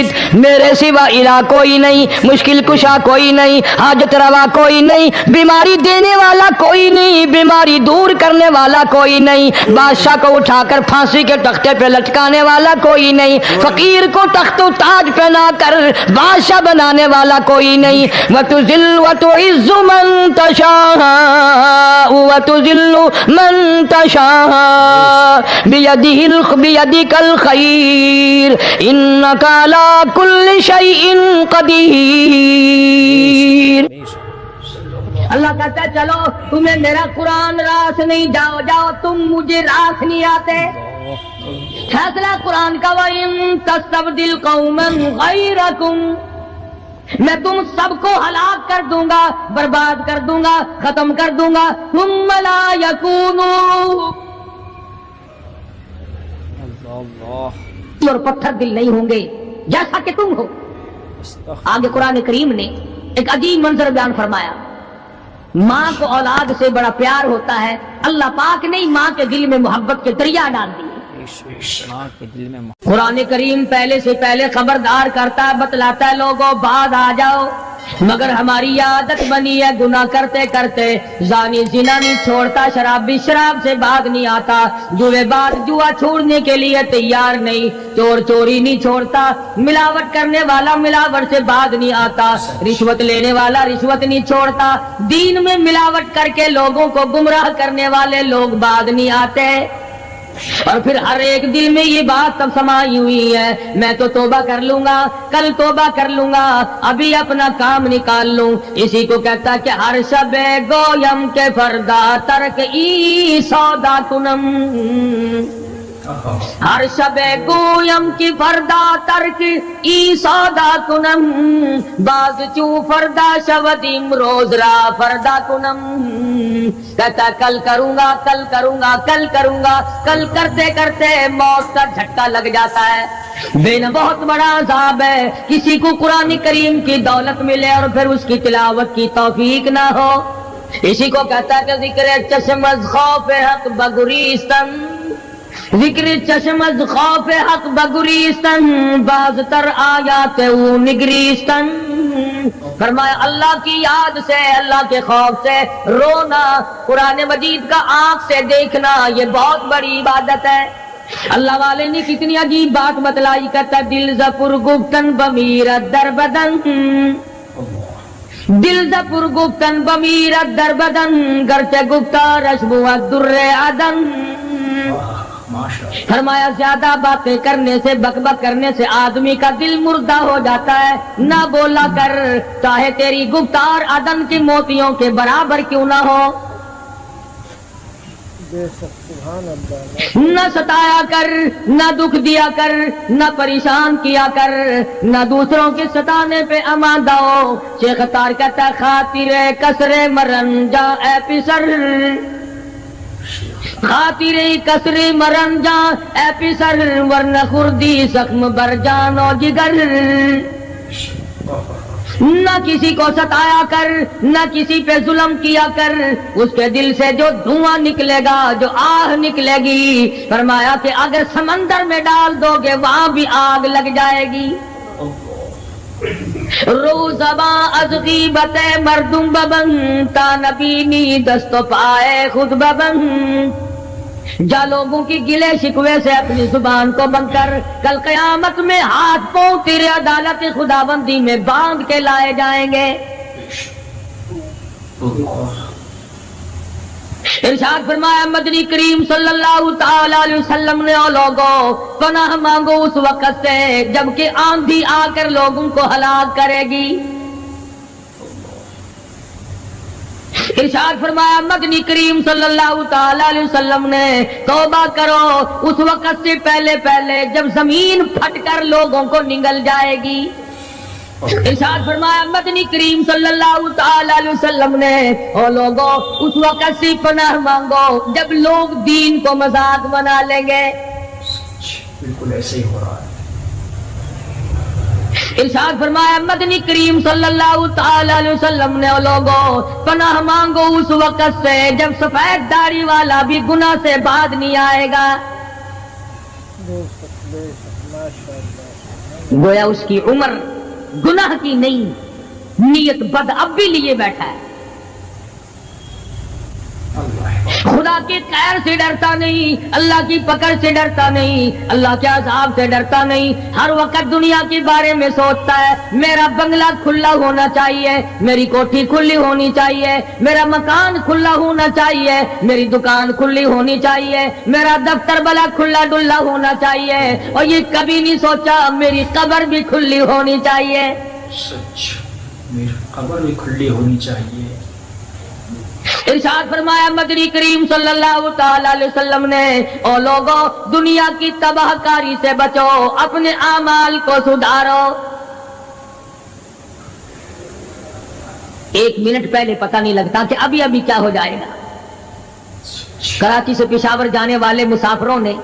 मुजीद, मेरे सिवा इला कोई नहीं, मुश्किल कुशा कोई नहीं, हाजत रवा कोई नहीं, बीमारी देने वाला कोई नहीं, बीमारी दूर करने वाला कोई नहीं, बादशाह को उठाकर फांसी के तख्ते पे लटकाने वाला कोई नहीं, फकीर को तख्तो ताज पहना कर बादशाह बनाने वाला कोई नहीं। वतुजिल वतुइज्जु मन तशा वतुजिल्लु मन तशा बियदिकल खैर इन्नका अला कुल्लि शैइन कदीर। अल्लाह कहता है चलो तुम्हें मेरा कुरान रास नहीं, जाओ जाओ, तुम मुझे रास नहीं आते। फैसला कुरान का, वइन तस्तबदिल कौमन गैरकुम, मैं तुम सबको हलाक कर दूंगा, बर्बाद कर दूंगा, खत्म कर दूंगा। तुम ला यकूनू, और पत्थर दिल नहीं होंगे जैसा कि तुम हो। आगे कुरान करीम ने एक अजीब मंजर बयान फरमाया। माँ को औलाद से बड़ा प्यार होता है, अल्लाह पाक ने माँ के दिल में मोहब्बत के दरिया डाल दिए। कुरान करीम पहले से पहले खबरदार करता है, बतलाता है लोगों बाद आ जाओ, मगर हमारी आदत बनी है गुनाह करते करते, जानी जिना नहीं छोड़ता, शराबी शराब से बाग नहीं आता, जुएबाज जुआ छोड़ने के लिए तैयार नहीं, चोर चोरी नहीं छोड़ता, मिलावट करने वाला मिलावट से बाग नहीं आता, रिश्वत लेने वाला रिश्वत नहीं छोड़ता, दीन में मिलावट करके लोगों को गुमराह करने वाले लोग बाग नहीं आते। और फिर हर एक दिल में ये बात तब समाई हुई है, मैं तो तौबा कर लूंगा, कल तौबा कर लूंगा, अभी अपना काम निकाल लूं। इसी को कहता कि हर शबे गोयम के फरदा तर्क ई सौदा कुनम, हर शबे गोयम की फरदा तर्क ई सौदा कुनम, बाज चू फरदा शवदीम रोज रा फरदा कुनम। कहता कल करूंगा, कल करूंगा, कल करूंगा, कल करते करते मौत का झटका लग जाता है। बेन बहुत बड़ा अज़ाब है किसी को कुरान करीम की दौलत मिले और फिर उसकी तिलावत की तौफीक ना हो। इसी को कहता है कि जिक्र चश्मज़ खौफ हक बगुरीस्तन, जिक्र चश्मज़ खौफ हक बगुरीस्तन, बाज़ तर आयात ऊ निगरीस्तन। फरमाया अल्लाह की याद से, अल्लाह के खौफ से रोना, कुरान मजीद का आंख से देखना, ये बहुत बड़ी इबादत है। अल्लाह वाले ने कितनी अजीब बात बतलाई, कहता दिल जपुर गुफ्तन बमीर दरबदन, दिल जपुर गुफ्तन बमीर दरबदन, गर्चे गुफ्ता रशबुआ दुर्रे अदन। फरमाया ज्यादा बातें करने से, बकबक करने से आदमी का दिल मुर्दा हो जाता है। ना बोला कर, चाहे तेरी गुफ्तार अदन के मोतियों के बराबर क्यों ना हो। न सताया कर, न दुख दिया कर, न परेशान किया कर, न दूसरों के सताने पे आमादा हो। शेख तार कहता खातिरे कसरे मरन जा ए पिसर, खातिरे कसरे मरन जा ए पिसर, वरना खुर्दी जख्म बर जानो जिगर। न किसी को सताया कर, न किसी पे जुल्म किया कर, उसके दिल से जो धुआं निकलेगा, जो आह निकलेगी, फरमाया कि अगर समंदर में डाल दोगे वहां भी आग लग जाएगी। रोज़बा अज़ ग़ीबत मर्दुम बबन, ता नबीनी दस्तो पाए खुद बबन। जा लोगों की गिले शिकवे से अपनी जुबान को बंद कर, कल क़यामत में हाथ पांव तेरे अदालत खुदाबंदी में बांध के लाए जाएंगे। इरशाद फरमाया मदनी करीम सल्लल्लाहु ताला अलैहि वसल्लम ने, ओ लोगों पनाह मांगो उस वक़्त से जबकि आंधी आकर लोगों को हलाक करेगी। इरशाद फरमाया मदनी करीम सल्लल्लाहु ताला अलैहि वसल्लम ने, तौबा करो उस वक़्त से पहले पहले जब जमीन फटकर लोगों को निगल जाएगी। इरशाद फरमाया मदनी करीम सल्लल्लाहु ताला अलैहि वसल्लम ने, ओ लोगों उस वक़्त से पनाह मांगो जब लोग दीन को मजाक बना लेंगे। बिल्कुल ऐसे ही हो रहा है। इरशाद फरमाया मदनी करीम सल्लल्लाहु ताला अलैहि वसल्लम ने, ओ लोगों पनाह मांगो उस वक़्त से जब सफेद दाढ़ी वाला भी गुनाह से बाज नहीं आएगा। गोया उसकी उम्र गुनाह की नहीं, नीयत बद अब भी लिए बैठा है। खुदा के कैर से डरता नहीं, अल्लाह की पकड़ से डरता नहीं, अल्लाह के अज़ाब से डरता नहीं। हर वक्त दुनिया के बारे में सोचता है, मेरा बंगला खुला होना चाहिए, मेरी कोठी खुली होनी चाहिए, मेरा मकान खुला होना चाहिए, मेरी दुकान खुली होनी चाहिए, मेरा दफ्तर भला खुला डुल्ला होना चाहिए। और ये कभी नहीं सोचा मेरी कब्र भी खुली होनी चाहिए। सच, मेरी कब्र भी खुली होनी चाहिए। इरशाद फरमाया मदनी करीम सल्लल्लाहु ताला अलैहि वसल्लम ने, ओ लोगों दुनिया की तबाहकारी से बचो, अपने आमाल को सुधारो। एक मिनट पहले पता नहीं लगता कि अभी अभी क्या हो जाएगा। कराची से पेशावर जाने वाले मुसाफिरों ने,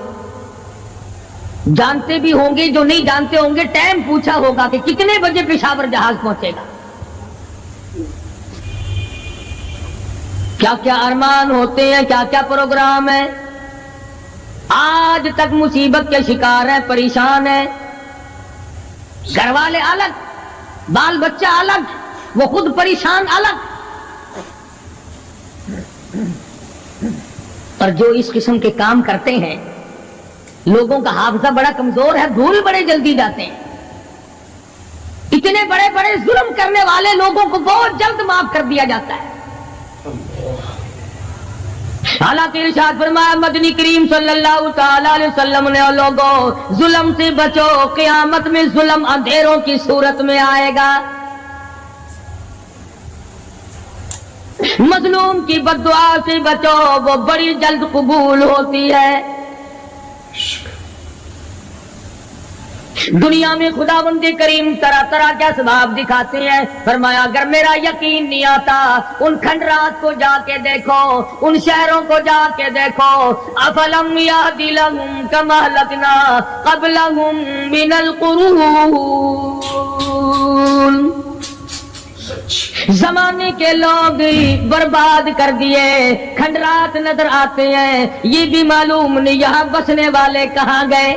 जानते भी होंगे जो नहीं जानते होंगे, टाइम पूछा होगा कि कितने बजे पेशावर जहाज पहुंचेगा। क्या क्या अरमान होते हैं, क्या क्या प्रोग्राम है। आज तक मुसीबत के शिकार हैं, परेशान हैं, घर वाले अलग, बाल बच्चा अलग, वो खुद परेशान अलग। और जो इस किस्म के काम करते हैं, लोगों का हाफजा बड़ा कमजोर है, भूल बड़े जल्दी जाते हैं। इतने बड़े बड़े जुल्म करने वाले लोगों को बहुत जल्द माफ कर दिया जाता है। हालांकि इरशाद फरमाया मदनी करीम सल्लल्लाहु ताला अलैहि वसल्लम ने, लोगों जुल्म से बचो, क़यामत में जुल्म अंधेरों की सूरत में आएगा। मजलूम की बद्दुआ से बचो, वो बड़ी जल्द कबूल होती है। दुनिया में खुदावंद करीम तरह तरह के असबाब दिखाते हैं। फरमाया अगर मेरा यकीन नहीं आता, उन खंडरात को जाके देखो, उन शहरों को जाके देखो। अफलम याहदि लहुम कमा अहलकना क़ब्लहुम मिनल क़ुरून, जमाने के लोग बर्बाद कर दिए, खंडरात नजर आते हैं, ये भी मालूम नहीं यहाँ बसने वाले कहाँ गए।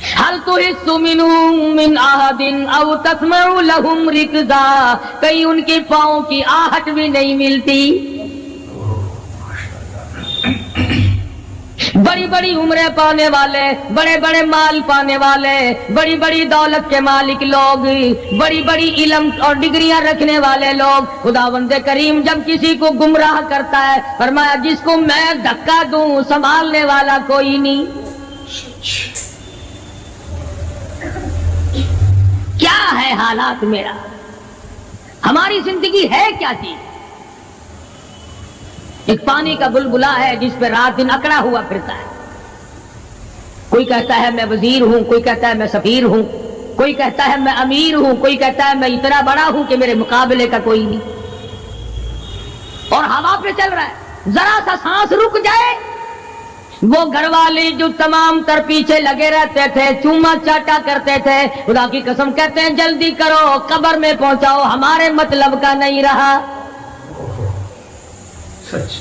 हल तुहिस्सु मिनहुम मिन अहदिन औ तस्मउ लहुम रिक्ज़ा, कहीं उनके पाँव की आहट भी नहीं मिलती। बड़ी बड़ी उम्रें पाने वाले, बड़े बड़े माल पाने वाले, बड़ी बड़ी दौलत के मालिक लोग, बड़ी बड़ी इल्म और डिग्रियां रखने वाले लोग, खुदावंद करीम जब किसी को गुमराह करता है, फरमाया जिसको मैं धक्का दूं संभालने वाला कोई नहीं। क्या है हालात मेरा, हमारी जिंदगी है क्या चीज। एक पानी का बुलबुला है जिस पे रात दिन अकड़ा हुआ फिरता है। कोई कहता है मैं वजीर हूं, कोई कहता है मैं सफीर हूं, कोई कहता है मैं अमीर हूं, कोई कहता है मैं इतना बड़ा हूं कि मेरे मुकाबले का कोई नहीं। और हवा पे चल रहा है, जरा सा सांस रुक जाए, वो घर वाले जो तमाम तर पीछे लगे रहते थे, चूमा चाटा करते थे, खुदा की कसम कहते हैं जल्दी करो, कब्र में पहुंचाओ, हमारे मतलब का नहीं रहा। सच,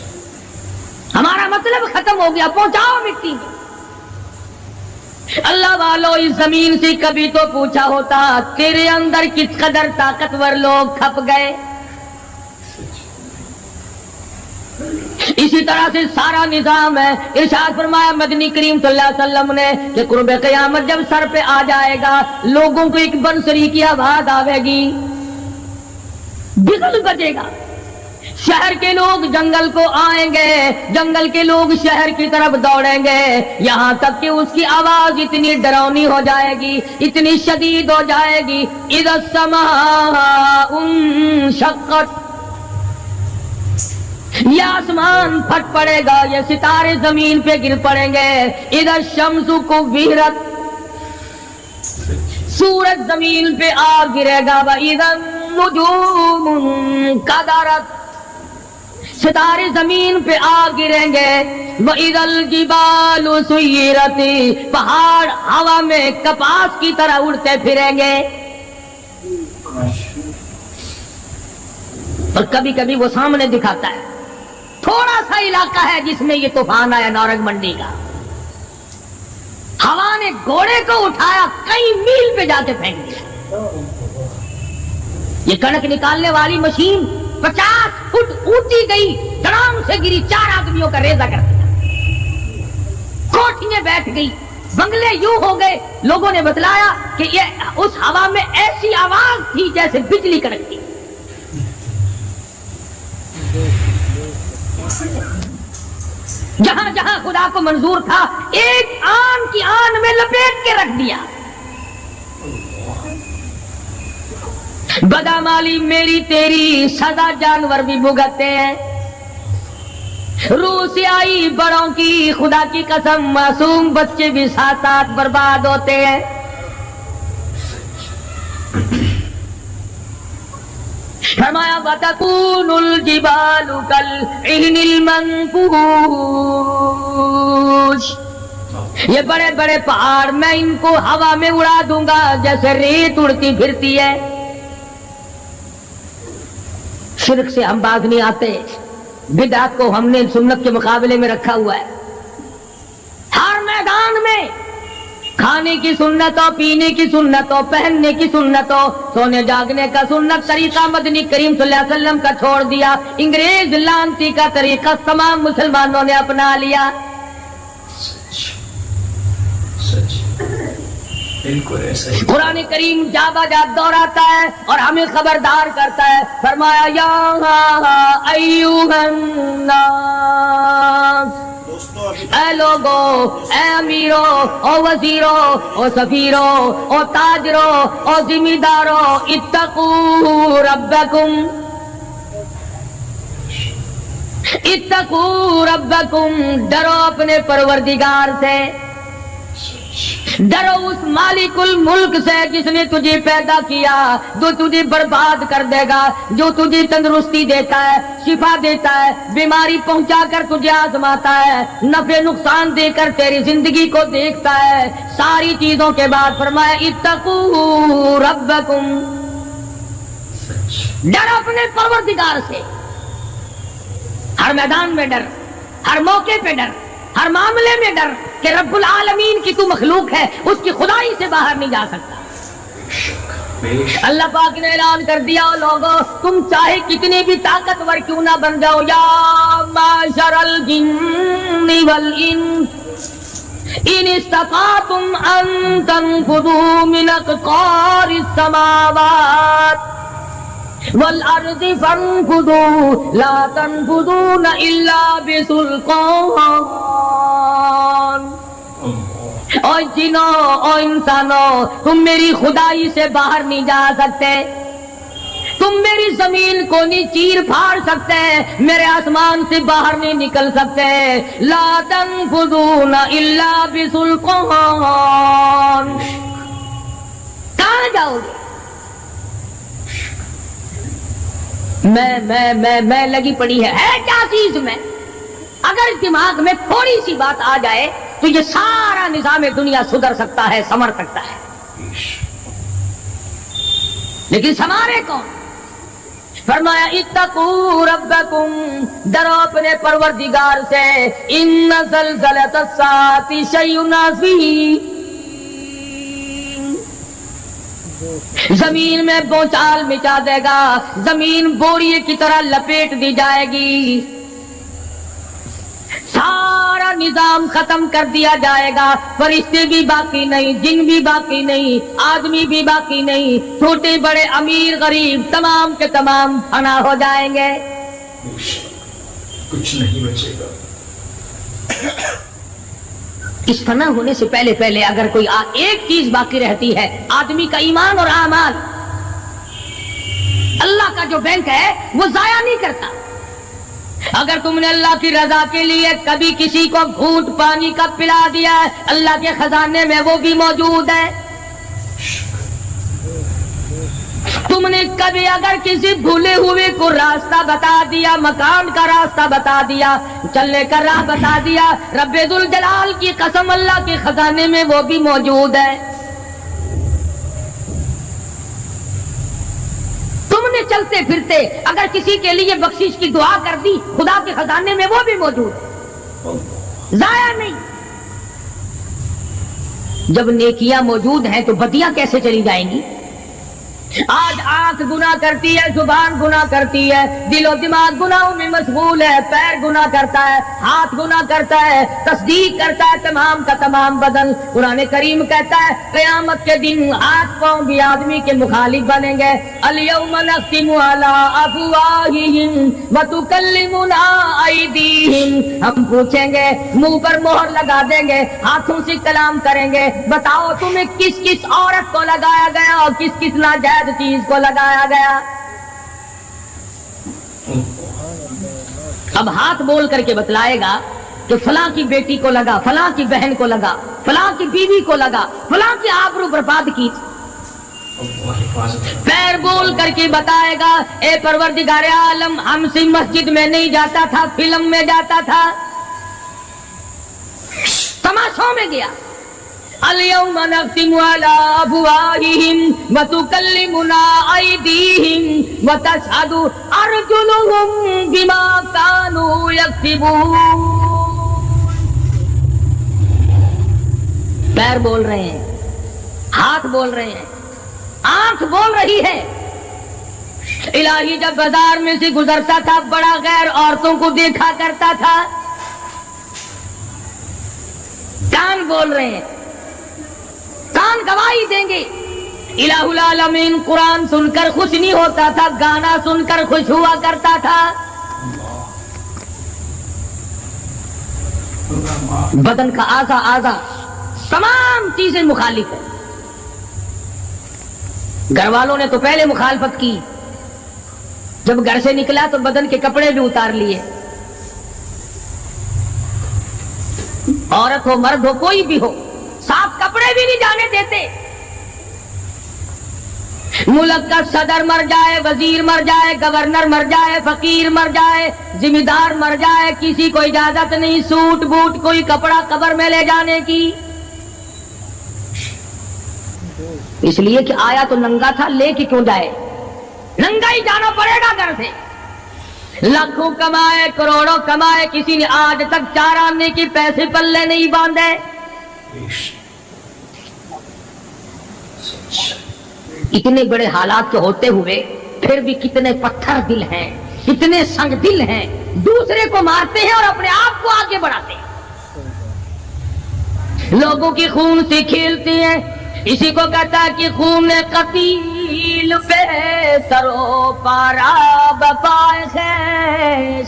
हमारा मतलब खत्म हो गया, पहुंचाओ मिट्टी में। अल्लाह वालों, इस जमीन से कभी तो पूछा होता तेरे अंदर किस कदर ताकतवर लोग खप गए। इसी तरह से सारा निजाम है। इरशाद फरमाया मदनी करीम सल्लल्लाहु अलैहि वसल्लम ने कि कुर्ब क़यामत जब सर पे आ जाएगा, लोगों को एक बंसरी की आवाज आवेगी, बिगल बजेगा। शहर के लोग जंगल को आएंगे, जंगल के लोग शहर की तरफ दौड़ेंगे, यहां तक कि उसकी आवाज इतनी डरावनी हो जाएगी, इतनी शदीद हो जाएगी। इज़ा समाउ शक़्क़त, ये आसमान फट पड़ेगा, ये सितारे जमीन पे गिर पड़ेंगे। इधर शम्सु कुव्विरत, सूरज जमीन पे आ गिरेगा। व इधर नुजूम कदरत, सितारे जमीन पे आ गिरेंगे। व इधर जिबालु सुय्यिरत, पहाड़ हवा में कपास की तरह उड़ते फिरेंगे। और कभी कभी वो सामने दिखाता है, थोड़ा सा इलाका है जिसमें ये तूफान आया नारंग मंडी का, हवा ने घोड़े को उठाया, कई मील पे जाके फेंक दिया। ये कणक निकालने वाली मशीन 50 फुट ऊंची गई, धड़ाम से गिरी, 4 आदमियों का रेजा कर दिया। कोठियां बैठ गई, बंगले यूं हो गए। लोगों ने बतलाया कि ये उस हवा में ऐसी आवाज थी जैसे बिजली कड़कती। जहां जहां खुदा को मंजूर था, एक आन की आन में लपेट के रख दिया। बदामाली मेरी तेरी सदा जानवर भी भुगतते हैं। रूह से आई बड़ों की खुदा की कसम, मासूम बच्चे भी साथ साथ बर्बाद होते हैं। फरमाया वतकूनुल जिबालु कल इहनिल मंफूश, ये बड़े बड़े पहाड़ मैं इनको हवा में उड़ा दूंगा जैसे रेत उड़ती फिरती है। शिर्क से हम बाज नहीं आते, बिदअत को हमने सुन्नत के मुकाबले में रखा हुआ है। हर मैदान में खाने की सुन्नत हो, पीने की सुन्नत हो, पहनने की सुन्नत हो, सोने जागने का सुन्नत तरीका मदनी करीम सल्लल्लाहु अलैहि वसल्लम का छोड़ दिया। अंग्रेज लानती का तरीका तमाम मुसलमानों ने अपना लिया। सच बिल्कुल ऐसा ही। कुरान करीम जा बजा दोहराता है और हमें खबरदार करता है। फरमाया या अय्युहन नास, ऐ लोगो, ऐ अमीरो, ओ वजीरो, ओ सफीरो, ओ ताजरो, ओ जिम्मेदारो, इत्तकू रब्बकुम, इत्तकू रब्बकुम, डरो अपने परवरदिगार से, डरो उस मालिकुल मुल्क से जिसने तुझे पैदा किया, जो तुझे बर्बाद कर देगा, जो तुझे तंदुरुस्ती देता है, शिफा देता है, बीमारी पहुंचाकर तुझे आजमाता है, नफे नुकसान देकर तेरी जिंदगी को देखता है। सारी चीजों के बाद फरमाया इत्तकू रब्बकुम, डरो अपने परवरदिगार से। हर मैदान में डर, हर मौके पे डर, हर मामले में डर कि रब्बुल आलमीन की तू मखलूक है, उसकी खुदाई से बाहर नहीं जा सकता। अल्लाह पाक ने ऐलान कर दिया, लोगों तुम चाहे कितने भी ताकतवर क्यों ना बन जाओ, या माशरल जिन्नि वल इंस इन इस्तताअतुम अन तनफुदू मिन अक़तारिस समावात वल अर्ज़ि फनफुदू ला तनफुदून इल्ला बिसुल्तान। ओ जिनो, ओ इंसानो, तुम मेरी खुदाई से बाहर नहीं जा सकते, तुम मेरी जमीन को नहीं चीर फाड़ सकते, मेरे आसमान से बाहर नहीं निकल सकते। ला तनफुदून इल्ला बिसुल्तान, कहां जाओगे? मैं लगी पड़ी है क्या चीज में? अगर दिमाग में थोड़ी सी बात आ जाए तो ये सारा निजाम दुनिया सुधर सकता है, संवर सकता है। लेकिन संवारे कौन? फरमाया इत्तकू रब्बकुम, डरो अपने परवरदिगार से। इन्न ज़लज़लतस्साअति शैउन अज़ीम, जमीन में बोचाल मिटा देगा, जमीन बोरिए की तरह लपेट दी जाएगी, सारा निजाम खत्म कर दिया जाएगा। फरिश्ते भी बाकी नहीं, जिन भी बाकी नहीं, आदमी भी बाकी नहीं, छोटे बड़े अमीर गरीब तमाम के तमाम फना हो जाएंगे, कुछ नहीं बचेगा। इस फना होने से पहले पहले अगर कोई एक चीज बाकी रहती है, आदमी का ईमान और आमाल। अल्लाह का जो बैंक है वो जाया नहीं करता। अगर तुमने अल्लाह की रजा के लिए कभी किसी को घूंट पानी का पिला दिया है, अल्लाह के खजाने में वो भी मौजूद है। तुमने कभी अगर किसी भूले हुए को रास्ता बता दिया, मकान का रास्ता बता दिया, चलने का राह बता दिया, रब्बे दुल जलाल की कसम अल्लाह के खजाने में वो भी मौजूद है। तुमने चलते फिरते अगर किसी के लिए बख्शिश की दुआ कर दी, खुदा के खजाने में वो भी मौजूद है, जाया नहीं। جب نیکیاں موجود ہیں تو بدیاں کیسے چلی جائیں گی؟ آج آنکھ گناہ کرتی ہے، زبان گناہ کرتی ہے، دل و دماغ گناہوں میں مشغول ہے، پیر گناہ کرتا ہے، ہاتھ گناہ کرتا ہے، تصدیق کرتا ہے تمام کا تمام بدن۔ قرآن کریم کہتا ہے قیامت کے دن ہاتھ پاؤں بھی آدمی کے مخالف بنیں گے۔ الیوم نختم علی افواہہم وتکلمنا ایدیہم، ہم پوچھیں گے، منہ پر مہر لگا دیں گے، ہاتھوں سے کلام کریں گے، بتاؤ تمہیں کس کس عورت کو لگایا گیا اور کس کس ناجائز چیز کو لگایا گیا۔ اب ہاتھ بول کر کے بتلائے گا کہ فلاں کی بیٹی کو لگا، فلاں کی بہن کو لگا، فلاں کی بیوی کو لگا، فلاں کی آبرو برباد کی۔ پیر بول کر کے بتائے گا اے پروردگار عالم، ہم سے مسجد میں نہیں جاتا تھا، فلم میں جاتا تھا، تماشوں میں گیا۔ اليوم نختم على افواههم وتكلمنا ايديهم وتشهد ارجلهم بما كانوا يكسبون۔ پیر بول رہے ہیں، ہاتھ بول رہے ہیں، آنکھ بول رہی ہے۔ الہی جب بازار میں سے گزرتا تھا بڑا غیر عورتوں کو دیکھا کرتا تھا۔ کان بول رہے ہیں، کان گواہی دیں گے۔ الہ العالمین قرآن سن کر خوش نہیں ہوتا تھا، گانا سن کر خوش ہوا کرتا تھا۔ بدن کا اعضا تمام چیزیں مخالف ہیں۔ گھر والوں نے تو پہلے مخالفت کی، جب گھر سے نکلا تو بدن کے کپڑے بھی اتار لیے۔ عورت ہو مرد ہو کوئی بھی ہو، صاف کپڑے بھی نہیں جانے دیتے۔ ملک کا صدر مر جائے، وزیر مر جائے، گورنر مر جائے، فقیر مر جائے، ذمہ دار مر جائے، کسی کو اجازت نہیں سوٹ بوٹ کوئی کپڑا قبر میں لے جانے کی، اس لیے کہ آیا تو ننگا تھا، لے کے کیوں جائے؟ ننگا ہی جانا پڑے گا گھر سے۔ لاکھوں کمائے، کروڑوں کمائے، کسی نے آج تک 4 آنے کے پیسے پلے نہیں باندھے۔ اتنے بڑے حالات کے ہوتے ہوئے پھر بھی کتنے پتھر دل ہیں، کتنے سنگ دل ہیں، دوسرے کو مارتے ہیں اور اپنے آپ کو آگے بڑھاتے ہیں، لوگوں کی خون سے کھیلتے ہیں۔ اسی کو کہتا ہے کہ خون قتیل پہ سرو پارا بپائے خیش،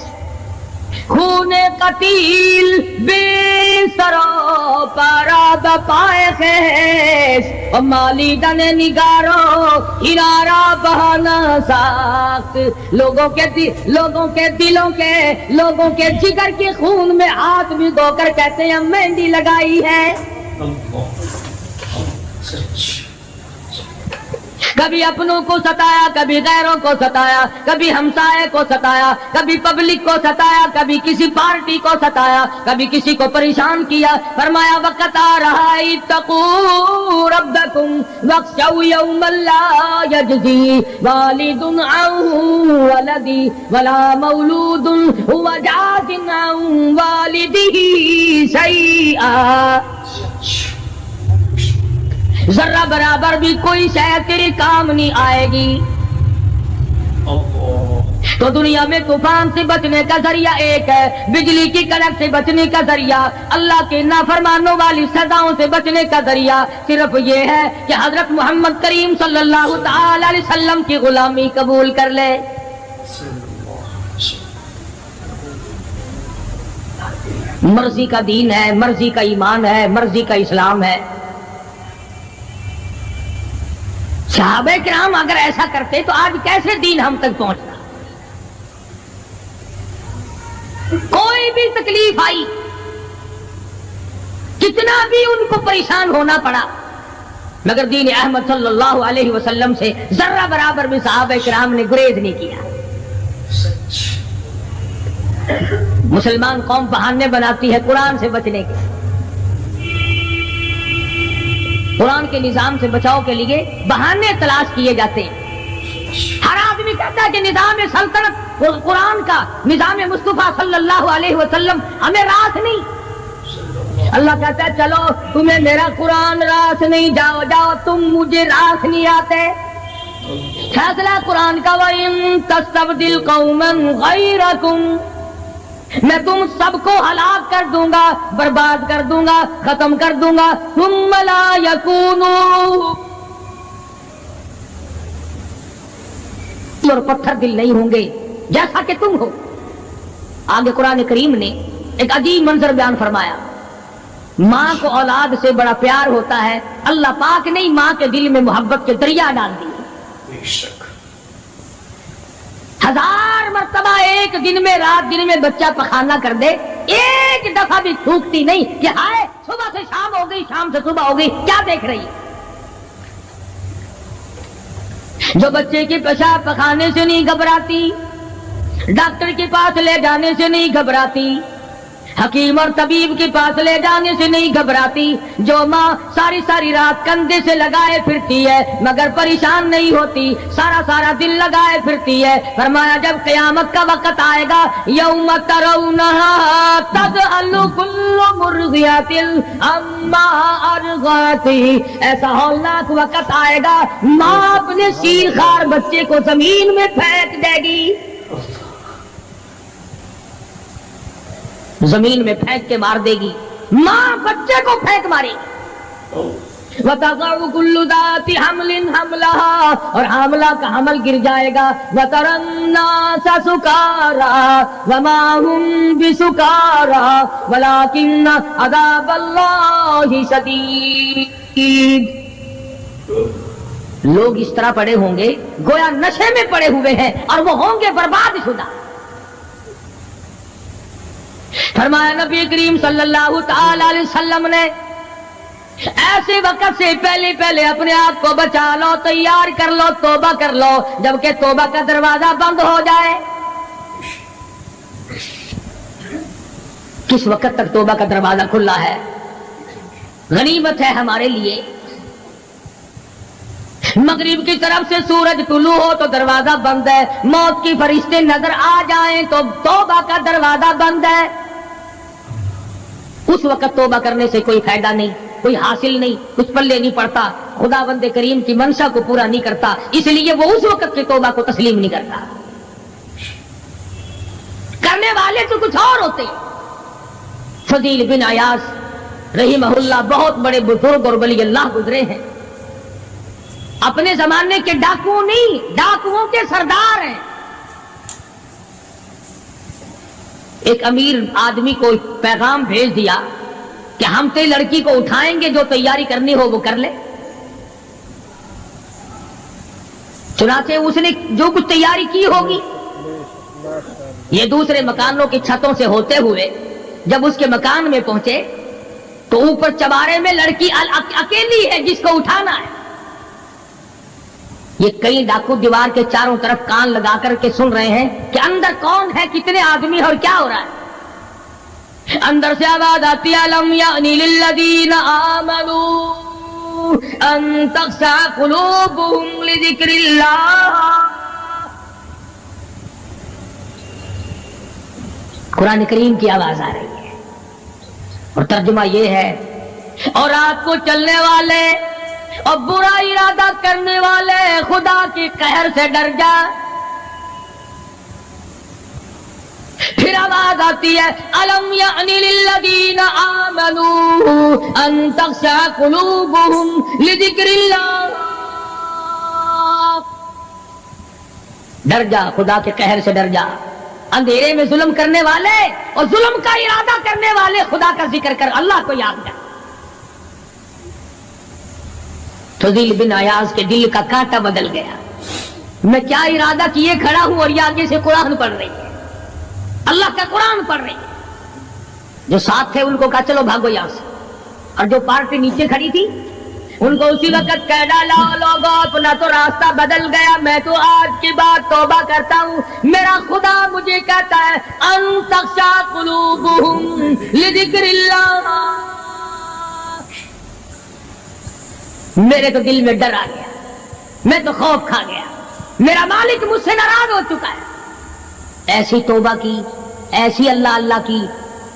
خون قتیل بے سرو پارا بپائے خیش، اور مالی دن نگارو ہرارا بہانا ساخت، لوگوں کے دلوں کے، لوگوں کے جگر کے خون میں ہاتھ بھی دھو کر کہتے ہیں مہندی لگائی ہے۔ کبھی اپنوں کو ستایا، کبھی غیروں کو ستایا، کبھی ہمسائے کو ستایا، کبھی پبلک کو ستایا، کبھی کسی پارٹی کو ستایا، کبھی کسی کو پریشان کیا۔ فرمایا وقت آ رہا ہے اتقوا ربکم واخشوا یوما لا یجزی والد عن ولدی ولا مولود هو جاز عن والدہ شیئا، ذرہ برابر بھی کوئی شے تیرے کام نہیں آئے گی۔ تو دنیا میں طوفان سے بچنے کا ذریعہ ایک ہے، بجلی کی کڑک سے بچنے کا ذریعہ، اللہ کے نافرمانوں والی سزاؤں سے بچنے کا ذریعہ صرف یہ ہے کہ حضرت محمد کریم صلی اللہ تعالی علیہ وسلم کی غلامی قبول کر لے۔ مرضی کا دین ہے، مرضی کا ایمان ہے، مرضی کا اسلام ہے۔ صحابہ کرام اگر ایسا کرتے تو آج کیسے دین ہم تک پہنچتا؟ کوئی بھی تکلیف آئی، کتنا بھی ان کو پریشان ہونا پڑا، مگر دین احمد صلی اللہ علیہ وسلم سے ذرہ برابر بھی صحابہ کرام نے گریز نہیں کیا۔ مسلمان قوم بہانے بناتی ہے قرآن سے بچنے کے، قرآن کے نظام سے بچاؤ کے لیے بہانے تلاش کیے جاتے ہیں۔ ہر آدمی کہتا ہے کہ نظام سلطنت قرآن کا، نظام مصطفیٰ صلی اللہ علیہ وسلم ہمیں راس نہیں۔ اللہ کہتا ہے چلو تمہیں میرا قرآن راس نہیں، جاؤ جاؤ، تم مجھے راس نہیں آتے۔ فیصلہ قرآن کا وَإِن تَسْتَبْدِلْ قَوْمًا غَيْرَكُمْ، میں تم سب کو ہلاک کر دوں گا، برباد کر دوں گا، ختم کر دوں گا۔ ثُمَّ لَا يَكُونُوا، اور پتھر دل نہیں ہوں گے جیسا کہ تم ہو۔ آگے قرآن کریم نے ایک عجیب منظر بیان فرمایا، ماں کو اولاد سے بڑا پیار ہوتا ہے، اللہ پاک نے ماں کے دل میں محبت کے دریا ڈال دی۔ ہزار مرتبہ ایک دن میں، رات دن میں بچہ پخانہ کر دے، ایک دفعہ بھی تھوکتی نہیں کہ ہائے صبح سے شام ہو گئی، شام سے صبح ہو گئی، کیا دیکھ رہی ہے؟ جو بچے کے پیشاب پخانے سے نہیں گھبراتی، ڈاکٹر کے پاس لے جانے سے نہیں گھبراتی، حکیم اور طبیب کے پاس لے جانے سے نہیں گھبراتی، جو ماں ساری ساری رات کندھے سے لگائے پھرتی ہے مگر پریشان نہیں ہوتی، سارا سارا دل لگائے پھرتی ہے، فرمایا جب قیامت کا وقت آئے گا، یوم ترونہا تذہل کل مرضعۃ عما ارضعت، ایسا ہولناک وقت آئے گا ماں اپنے شیر خوار بچے کو زمین میں پھینک دے گی، زمین میں پھینک کے مار دے گی، ماں بچے کو پھینک مارے گی۔ وَتَضَعُ كُلُّ ذَاتِ حَمْلٍ حَمْلَهَا، اور حاملہ کا حمل گر جائے گا۔ وَتَرَى النَّاسَ سُكَارَىٰ وَمَا هُمْ بِسُكَارَىٰ وَلَٰكِنَّ عَذَابَ اللَّهِ شَدِيدٌ، لوگ اس طرح پڑے ہوں گے گویا نشے میں پڑے ہوئے ہیں اور وہ ہوں گے برباد شدہ۔ فرمایا نبی کریم صلی اللہ تعالی علیہ وسلم نے ایسے وقت سے پہلے پہلے اپنے آپ کو بچا لو، تیار کر لو، توبہ کر لو، جبکہ توبہ کا دروازہ بند ہو جائے۔ کس وقت تک توبہ کا دروازہ کھلا ہے؟ غنیمت ہے ہمارے لیے۔ مغرب کی طرف سے سورج طلوع ہو تو دروازہ بند ہے، موت کی فرشتے نظر آ جائیں تو توبہ کا دروازہ بند ہے۔ اس وقت توبہ کرنے سے کوئی فائدہ نہیں، کوئی حاصل نہیں، کچھ پلے نہیں پڑتا، خدا بند کریم کی منشا کو پورا نہیں کرتا، اس لیے وہ اس وقت کی توبہ کو تسلیم نہیں کرتا۔ کرنے والے تو کچھ اور ہوتے۔ فضیل بن عیاض رحمہ اللہ بہت بڑے بزرگ اور ولی اللہ گزرے ہیں، اپنے زمانے کے ڈاکو نہیں، ڈاکوؤں کے سردار ہیں۔ ایک امیر آدمی کو پیغام بھیج دیا کہ ہم تیری لڑکی کو اٹھائیں گے، جو تیاری کرنی ہو وہ کر لے۔ چنانچہ اس نے جو کچھ تیاری کی ہوگی، یہ دوسرے مکانوں کی چھتوں سے ہوتے ہوئے جب اس کے مکان میں پہنچے تو اوپر چبارے میں لڑکی اکیلی ہے جس کو اٹھانا ہے۔ یہ کئی ڈاکو دیوار کے چاروں طرف کان لگا کر کے سن رہے ہیں کہ اندر کون ہے، کتنے آدمی اور کیا ہو رہا ہے۔ اندر سے آواز آتی ہے الم یعنی للذین آمنوا ان تخشع قلوبهم لذکر اللہ۔ قرآن کریم کی آواز آ رہی ہے اور ترجمہ یہ ہے، اور رات کو چلنے والے اور برا ارادہ کرنے والے خدا کے قہر سے ڈر جا۔ پھر آواز آتی ہے الم یعنی للذین آمنوا ان تخشع قلوبهم لذکر اللہ۔ ڈر جا، خدا کے قہر سے ڈر جا۔ اندھیرے میں ظلم کرنے والے اور ظلم کا ارادہ کرنے والے خدا کا ذکر کر، اللہ کو یاد کر۔ فضیل بن عیاض کے دل کا کانٹا بدل گیا، میں کیا ارادہ کیے کھڑا ہوں اور یہ آگے سے قرآن پڑھ رہی ہے، اللہ کا قرآن پڑھ رہی ہے۔ جو ساتھ تھے ان کو کہا چلو بھاگو یہاں سے، اور جو پارٹی نیچے کھڑی تھی ان کو اسی وقت کہہ ڈالا لوگوں اپنا تو راستہ بدل گیا، میں تو آج کی بات توبہ کرتا ہوں، میرا خدا مجھے کہتا ہے ان تخشع قلوبهم لذکر اللہ۔ میرے تو دل میں ڈر آ گیا، میں تو خوف کھا گیا، میرا مالک مجھ سے ناراض ہو چکا ہے۔ ایسی توبہ کی، ایسی اللہ اللہ کی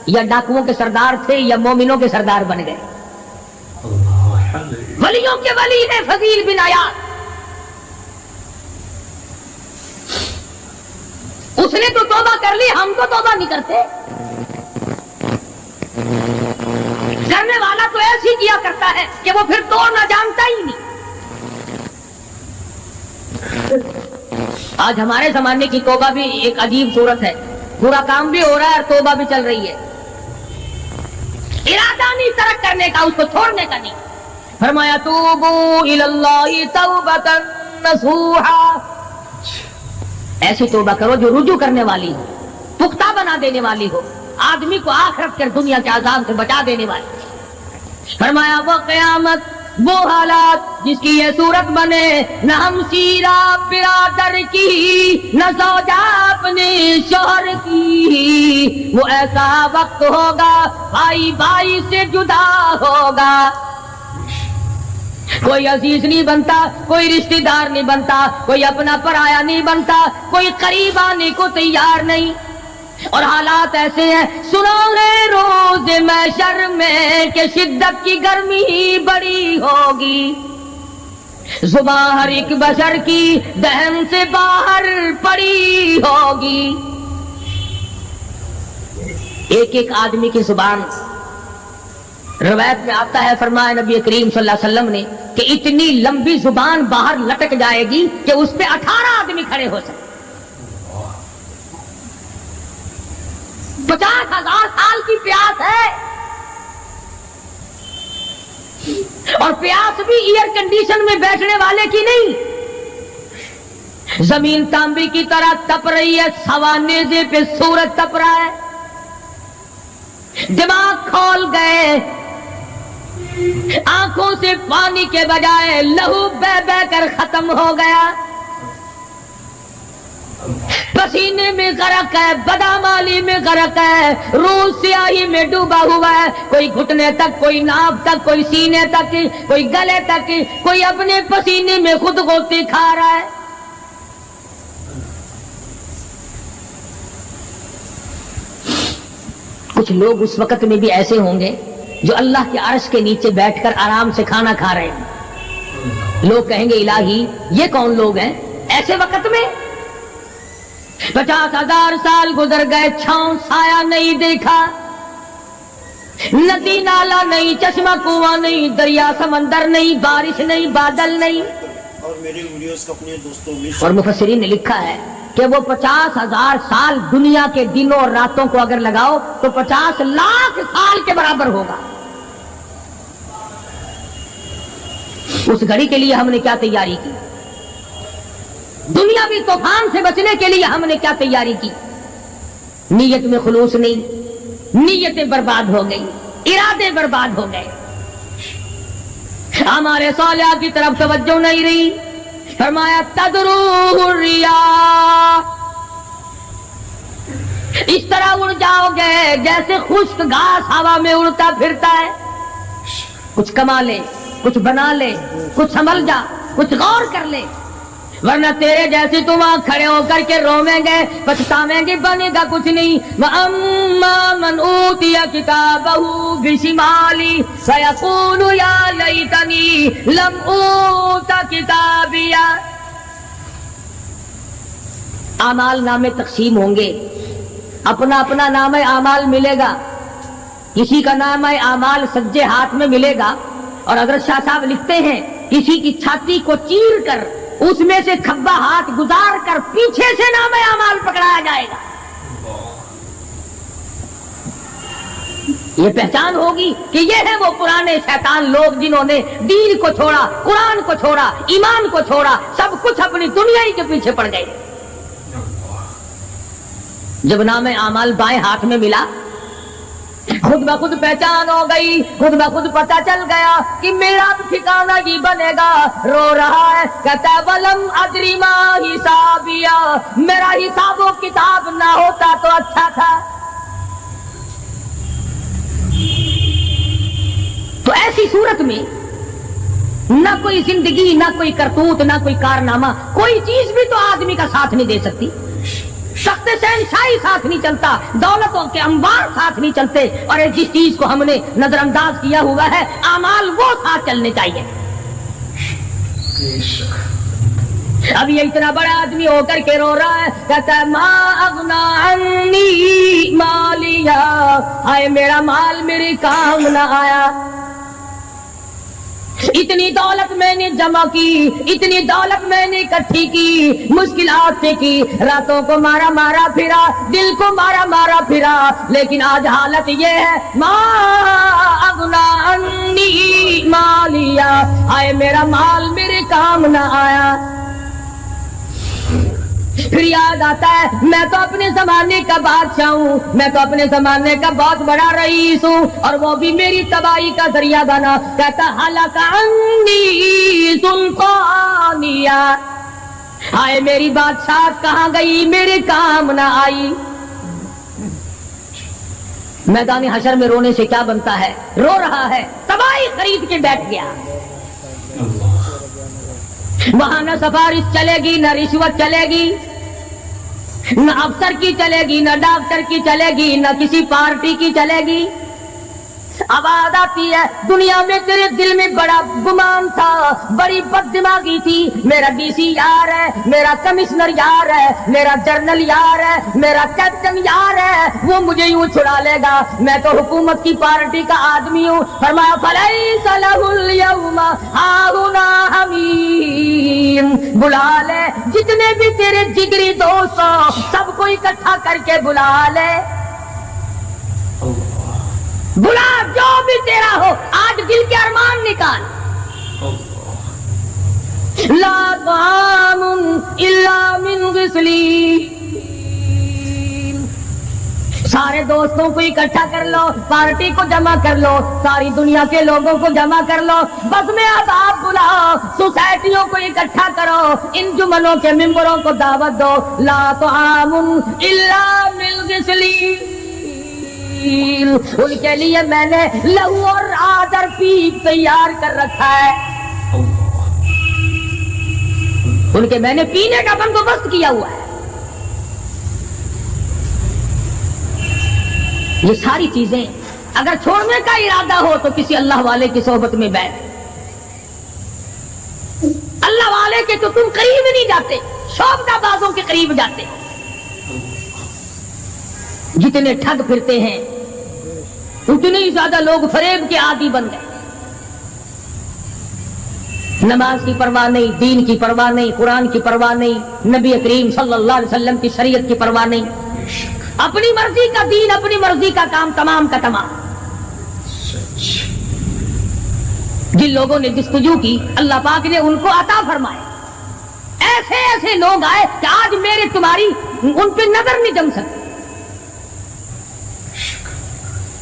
या डाकुओं के सरदार थे या मोमिनों के सरदार बन गए। वलियों के वली है फजील बिन अयाद, उसने तो तौबा कर ली, हम तो तौबा नहीं करते। करने वाला तो ऐसी किया करता है कि वो फिर तोड़ना जानता ही नहीं। आज हमारे जमाने की तौबा भी एक अजीब सूरत है, पूरा काम भी हो रहा है और तौबा भी चल रही है। इरादा नहीं तरक करने का, उसको छोड़ने का नहीं। फरमाया तूबू इलल्लाहि तौबतन नसूहा, ऐसी तौबा करो जो रुजू करने वाली हो, पुख्ता बना देने वाली हो, आदमी को आखिरत कर दुनिया के अजाब से बचा देने वाली। फरमाया वो क़यामत, वो हालात जिसकी ये सूरत बने, न हम सीरा बिरादर की, न सौजा अपने शोहर की। वो ऐसा वक्त होगा भाई भाई से जुदा होगा, कोई अजीज नहीं बनता, कोई रिश्तेदार नहीं बनता, कोई अपना पराया नहीं बनता, कोई करीब आने को तैयार नहीं। और हालात ऐसे हैं, सुनो है रोज महशर में कि शिद्दत की गर्मी बड़ी होगी, जुबान हर एक बशर की दहन से बाहर पड़ी होगी। एक एक आदमी की जुबान, रवायत में आता है, फरमाया नबी करीम सल्लल्लाहु अलैहि वसल्लम ने कि इतनी लंबी जुबान बाहर लटक जाएगी कि उस पे 18 आदमी खड़े हो सकते। 50,000 साल की प्यास है, और प्यास भी एयर कंडीशन में बैठने वाले की नहीं। जमीन तांबे की तरह तप रही है, सवा नेज़े पे सूरज तप रहा है, दिमाग खोल गए, आंखों से पानी के बजाय लहू बह बह कर खत्म हो गया, पसीने में गरक है, बदामाली में गरक है, रूह स्याही में डूबा हुआ है, कोई घुटने तक, कोई नाभ तक, कोई सीने तक, कोई गले तक, कोई अपने पसीने में खुद गोती खा रहा है। कुछ लोग उस वक्त में भी ऐसे होंगे जो अल्लाह के अर्श के नीचे बैठकर आराम से खाना खा रहे हैं। लोग कहेंगे इलाही ये कौन लोग हैं ऐसे वक्त में? 50,000 साल गुजर गए, छांव साया नहीं देखा, नदी नाला नहीं, चश्मा कुआं नहीं, दरिया समंदर नहीं, बारिश नहीं, बादल नहीं। और मेरे वीडियोस को अपने दोस्तों में, और मुफस्सिरीन ने लिखा है कि वो 50,000 साल दुनिया के दिनों और रातों को अगर लगाओ तो 50 लाख साल के बराबर होगा। उस घड़ी के लिए हमने क्या तैयारी की? दुनियावी तूफान से बचने के लिए हमने क्या तैयारी की? नीयत में खुलूस नहीं, नीयतें बर्बाद हो गई, इरादे बर्बाद हो गए, हमारे सालिया की तरफ तवज्जो नहीं रही। फरमाया तदरू रिया, इस तरह उड़ जाओगे जैसे खुश्क घास हवा में उड़ता फिरता है। कुछ कमा ले, कुछ बना ले, कुछ संभल जा, कुछ गौर कर ले, वरना तेरे जैसे तुम वहां खड़े होकर के रोवेंगे, पछतावेंगे, बनेगा कुछ नहीं। वअम्मा मन ऊतिया किताबहु बिशिमाली फयक़ूलु या लैतनी लम ऊता किताबिया। आमाल नामे तकसीम होंगे, अपना अपना नाम आमाल मिलेगा, किसी का नाम आमाल सज्जे हाथ में मिलेगा। और अगर शाह साहब लिखते हैं किसी की छाती को चीर कर उसमें से खब्बा हाथ गुजार कर पीछे से नाम आमाल पकड़ाया जाएगा। ये पहचान होगी कि ये है वो पुराने शैतान लोग जिन्होंने दीन को छोड़ा, कुरान को छोड़ा, ईमान को छोड़ा, सब कुछ अपनी दुनिया ही के पीछे पड़ गए। जब नाम आमाल बाएं हाथ में मिला, खुद ब खुद पहचान हो गई, खुद ब खुद पता चल गया कि मेरा ठिकाना ही बनेगा। रो रहा है, कहता वलम अदरी मा हिसाबिया, मेरा हिसाबो किताब ना होता तो अच्छा था। तो ऐसी सूरत में ना कोई जिंदगी, ना कोई करतूत, ना कोई कारनामा, कोई चीज भी तो आदमी का साथ नहीं दे सकती। सख्त शहनशाही साथ नहीं चलता, दौलतों के अंबार साथ नहीं चलते, और जिस चीज को हमने नजरअंदाज किया हुआ है आमाल वो साथ चलने चाहिए। अब ये इतना बड़ा आदमी होकर के रो रहा है, कहता है मा अगना अन्नी मालिया, हाय मेरा माल मेरे काम न आया। इतनी दौलत मैंने जमा की, इतनी दौलत मैंने इकट्ठी की, मुश्किलात से की, रातों को मारा मारा फिरा, दिल को मारा मारा फिरा, लेकिन आज हालत ये है मा अगना अन्नी मालिया, हाय मेरा माल मेरे काम न आया। फिर याद आता है मैं तो अपने जमाने का बादशाह हूँ, मैं तो अपने जमाने का बहुत बड़ा रईस हूँ, और वो भी मेरी तबाही का जरिया बना। कहता हलाका अन्नी सुल्तानिया, हाय मेरी बादशाह कहाँ गई, मेरे काम ना आई। मैदान हशर में रोने से क्या बनता है, रो रहा है, तबाही खरीद के बैठ गया। वहां न सिफारिश चलेगी, न रिश्वत चलेगी, न अफसर की चलेगी, न डॉक्टर की चलेगी, न किसी पार्टी की चलेगी। आवाज आती है दुनिया में तेरे दिल में बड़ा गुमान था, बड़ी बददिमागी थी, मेरा डीसी यार है, मेरा कमिश्नर यार है, मेरा जर्नल यार है, मेरा कैप्टन यार है, वो मुझे यूं छुड़ा लेगा, मैं तो हुकूमत की पार्टी का आदमी हूँ। फरमाया फलैसा लहुल यौमा हाहुना हमीम, बुला ले जितने भी तेरे जिगरी दोस्त हो सबको इकट्ठा करके बुला ले, बुला जो भी तेरा हो, आज दिल के अरमान निकाल। ला तामुन इल्ला मिन गिस्लीन, सारे दोस्तों को इकट्ठा कर लो, पार्टी को जमा कर लो, सारी दुनिया के लोगों को जमा कर लो, बस में अब आप बुलाओ, सोसाइटियों को इकट्ठा करो, इन जुमनों के मेंबरों को दावत दो। ला तामुन इल्ला मिन गिस्लीन, उनके लिए मैंने लहू और आदर पीप तैयार कर रखा है, उनके मैंने पीने का बंदोबस्त किया हुआ है। ये सारी चीजें अगर छोड़ने का इरादा हो तो किसी अल्लाह वाले की सोहबत में बैठ, अल्लाह वाले के तो तुम करीब नहीं जाते, शौकदाबाजों के करीब जाते। जितने ठग फिरते हैं उतने ही ज्यादा लोग फरेब के आदी बन गए। नमाज की परवाह नहीं, दीन की परवाह नहीं, कुरान की परवाह नहीं, नबी करीम सल्लल्लाहु अलैहि वसल्लम की शरीयत की परवाह नहीं, अपनी मर्जी का दीन, अपनी मर्जी का काम, तमाम का तमाम। जिन लोगों ने जिस्तजू की अल्लाह पाक ने उनको अता फरमाए, ऐसे ऐसे लोग आए कि आज मेरे तुम्हारी उन पे नजर नहीं जम सकती।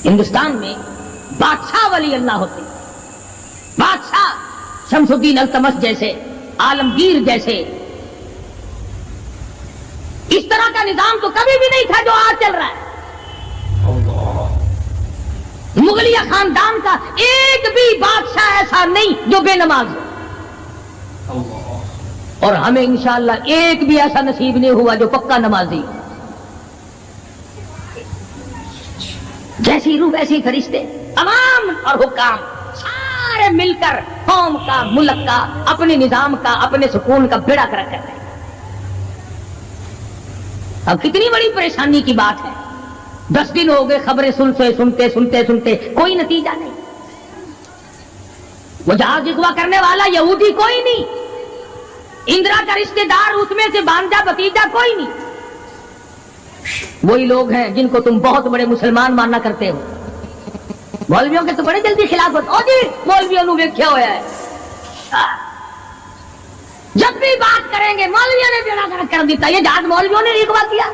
हिंदुस्तान में बादशाह वली अल्लाह होते, बादशाह शमसुद्दीन अल्तमश जैसे, आलमगीर जैसे, इस तरह का निजाम तो कभी भी नहीं था जो आज चल रहा है। मुगलिया खानदान का एक भी बादशाह ऐसा नहीं जो बेनमाज हो, और हमें इंशाअल्लाह एक भी ऐसा नसीब नहीं हुआ जो पक्का नमाजी। जैसी रूह वैसी फरिश्ते, तमाम और हुक्काम सारे मिलकर कौम का, मुल्क का, अपने निजाम का, अपने सुकून का बेड़ा कर रहे हैं। अब कितनी बड़ी परेशानी की बात है, 10 दिन हो गए खबरें सुनते सुनते सुनते सुनते कोई नतीजा नहीं। वो जहाज जिगवा करने वाला यहूदी कोई नहीं, इंदिरा का रिश्तेदार उसमें से भांजा भतीजा कोई नहीं। वही लोग हैं जिनको तुम बहुत बड़े मुसलमान मानना करते हो। मौलवियों के तो बड़े जल्दी खिलाफत, ओ जी मौलवियों ने वेख्या होया है, जब भी बात करेंगे मौलवियों ने बेड़ा गर्क कर दिया, ये जहाज मौलवियों ने रिगवा किया।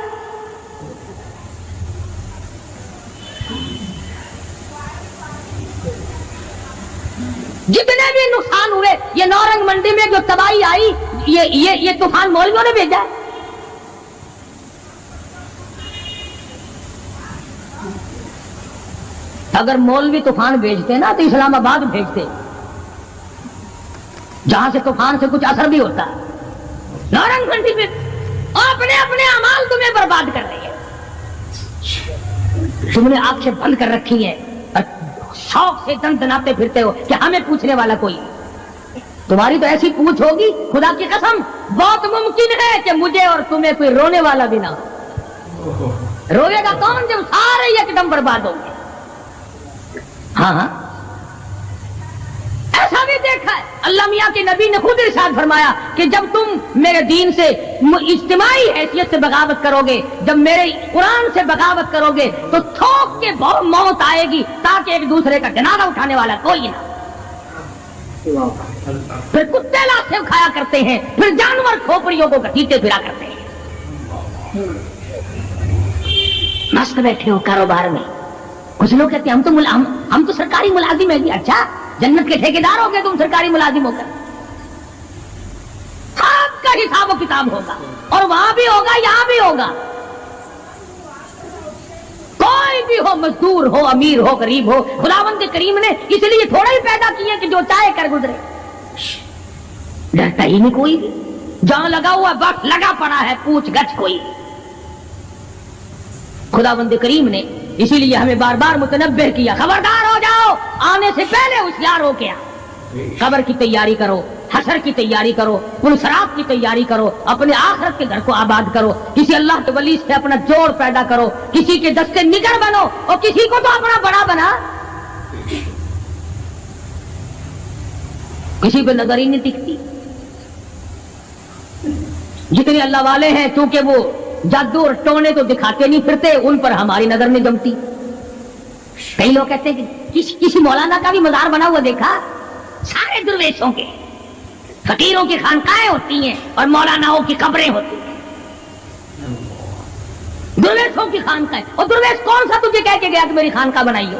जितने भी नुकसान हुए, ये नौरंग मंडी में जो तबाही आई, ये तूफान मौलवियों ने भेजा है। अगर मौलवी तूफान भेजते ना तो इस्लामाबाद भेजते, जहां से तूफान से कुछ असर भी होता है। नौरंग मंडी में और अपने अपने अमाल तुम्हें बर्बाद कर रहे हैं। तुमने आंखें बंद कर रखी है और शौक से दंदनाते फिरते हो कि हमें पूछने वाला कोई। तुम्हारी तो ऐसी पूछ होगी, खुदा की कसम बहुत मुमकिन है कि मुझे और तुम्हें कोई रोने वाला भी ना हो। रोएगा कौन जब सारे एकदम बर्बाद होंगे। हाँ, ऐसा भी देखा है। अल्लाह मियां के नबी ने खुद इरशाद फरमाया कि जब तुम मेरे दीन से इज्तिमाई हैसियत से बगावत करोगे, जब मेरे कुरान से बगावत करोगे तो थोक के बहुत मौत आएगी ताकि एक दूसरे का जनाजा उठाने वाला कोई ना। फिर कुत्ते लाशें खाया करते हैं, फिर जानवर खोपड़ियों को घसीटते फिरा करते हैं। मस्त बैठे हो कारोबार में। कुछ लोग कहते हैं हम तो सरकारी मुलाजिम है। अच्छा, जन्नत के ठेकेदार हो गए तुम सरकारी मुलाजिम होकर। सबका हिसाब और किताब होगा, और वहां भी होगा यहां भी होगा। कोई भी हो, मजदूर हो, अमीर हो, गरीब हो, खुदावंद के करीम ने इसलिए थोड़ा ही पैदा किए कि जो चाहे कर गुजरे। डरता ही नहीं कोई भी। जहां लगा हुआ वक्त लगा पड़ा है, पूछ गछ कोई। खुदावंद करीम ने इसीलिए हमें बार बार मुतनब्बे किया, खबरदार हो जाओ, आने से पहले होशियार हो गया। कब्र की तैयारी करो, हशर की तैयारी करो, पुलसरात की तैयारी करो, अपने आखिरत के घर को आबाद करो। किसी अल्लाह के वली से अपना जोड़ पैदा करो, किसी के दस्ते निगर बनो, और किसी को तो अपना बड़ा बना। किसी पे नजर ही नहीं टिकती। जितने अल्लाह वाले हैं, क्योंकि वो जादू और टोने तो दिखाते नहीं फिरते, उन पर हमारी नजर नहीं जमती। कई लोग कहते हैं कि किसी मौलाना का भी मजार बना हुआ देखा। सारे दुर्वेशों के, फकीरों की खानकाएं होती हैं और मौलानाओं की कब्रें होती हैं। दुर्वेशों की खानकाएं। और दुर्वेश कौन सा तुझे कह के गया कि मेरी खानका बनाइयो?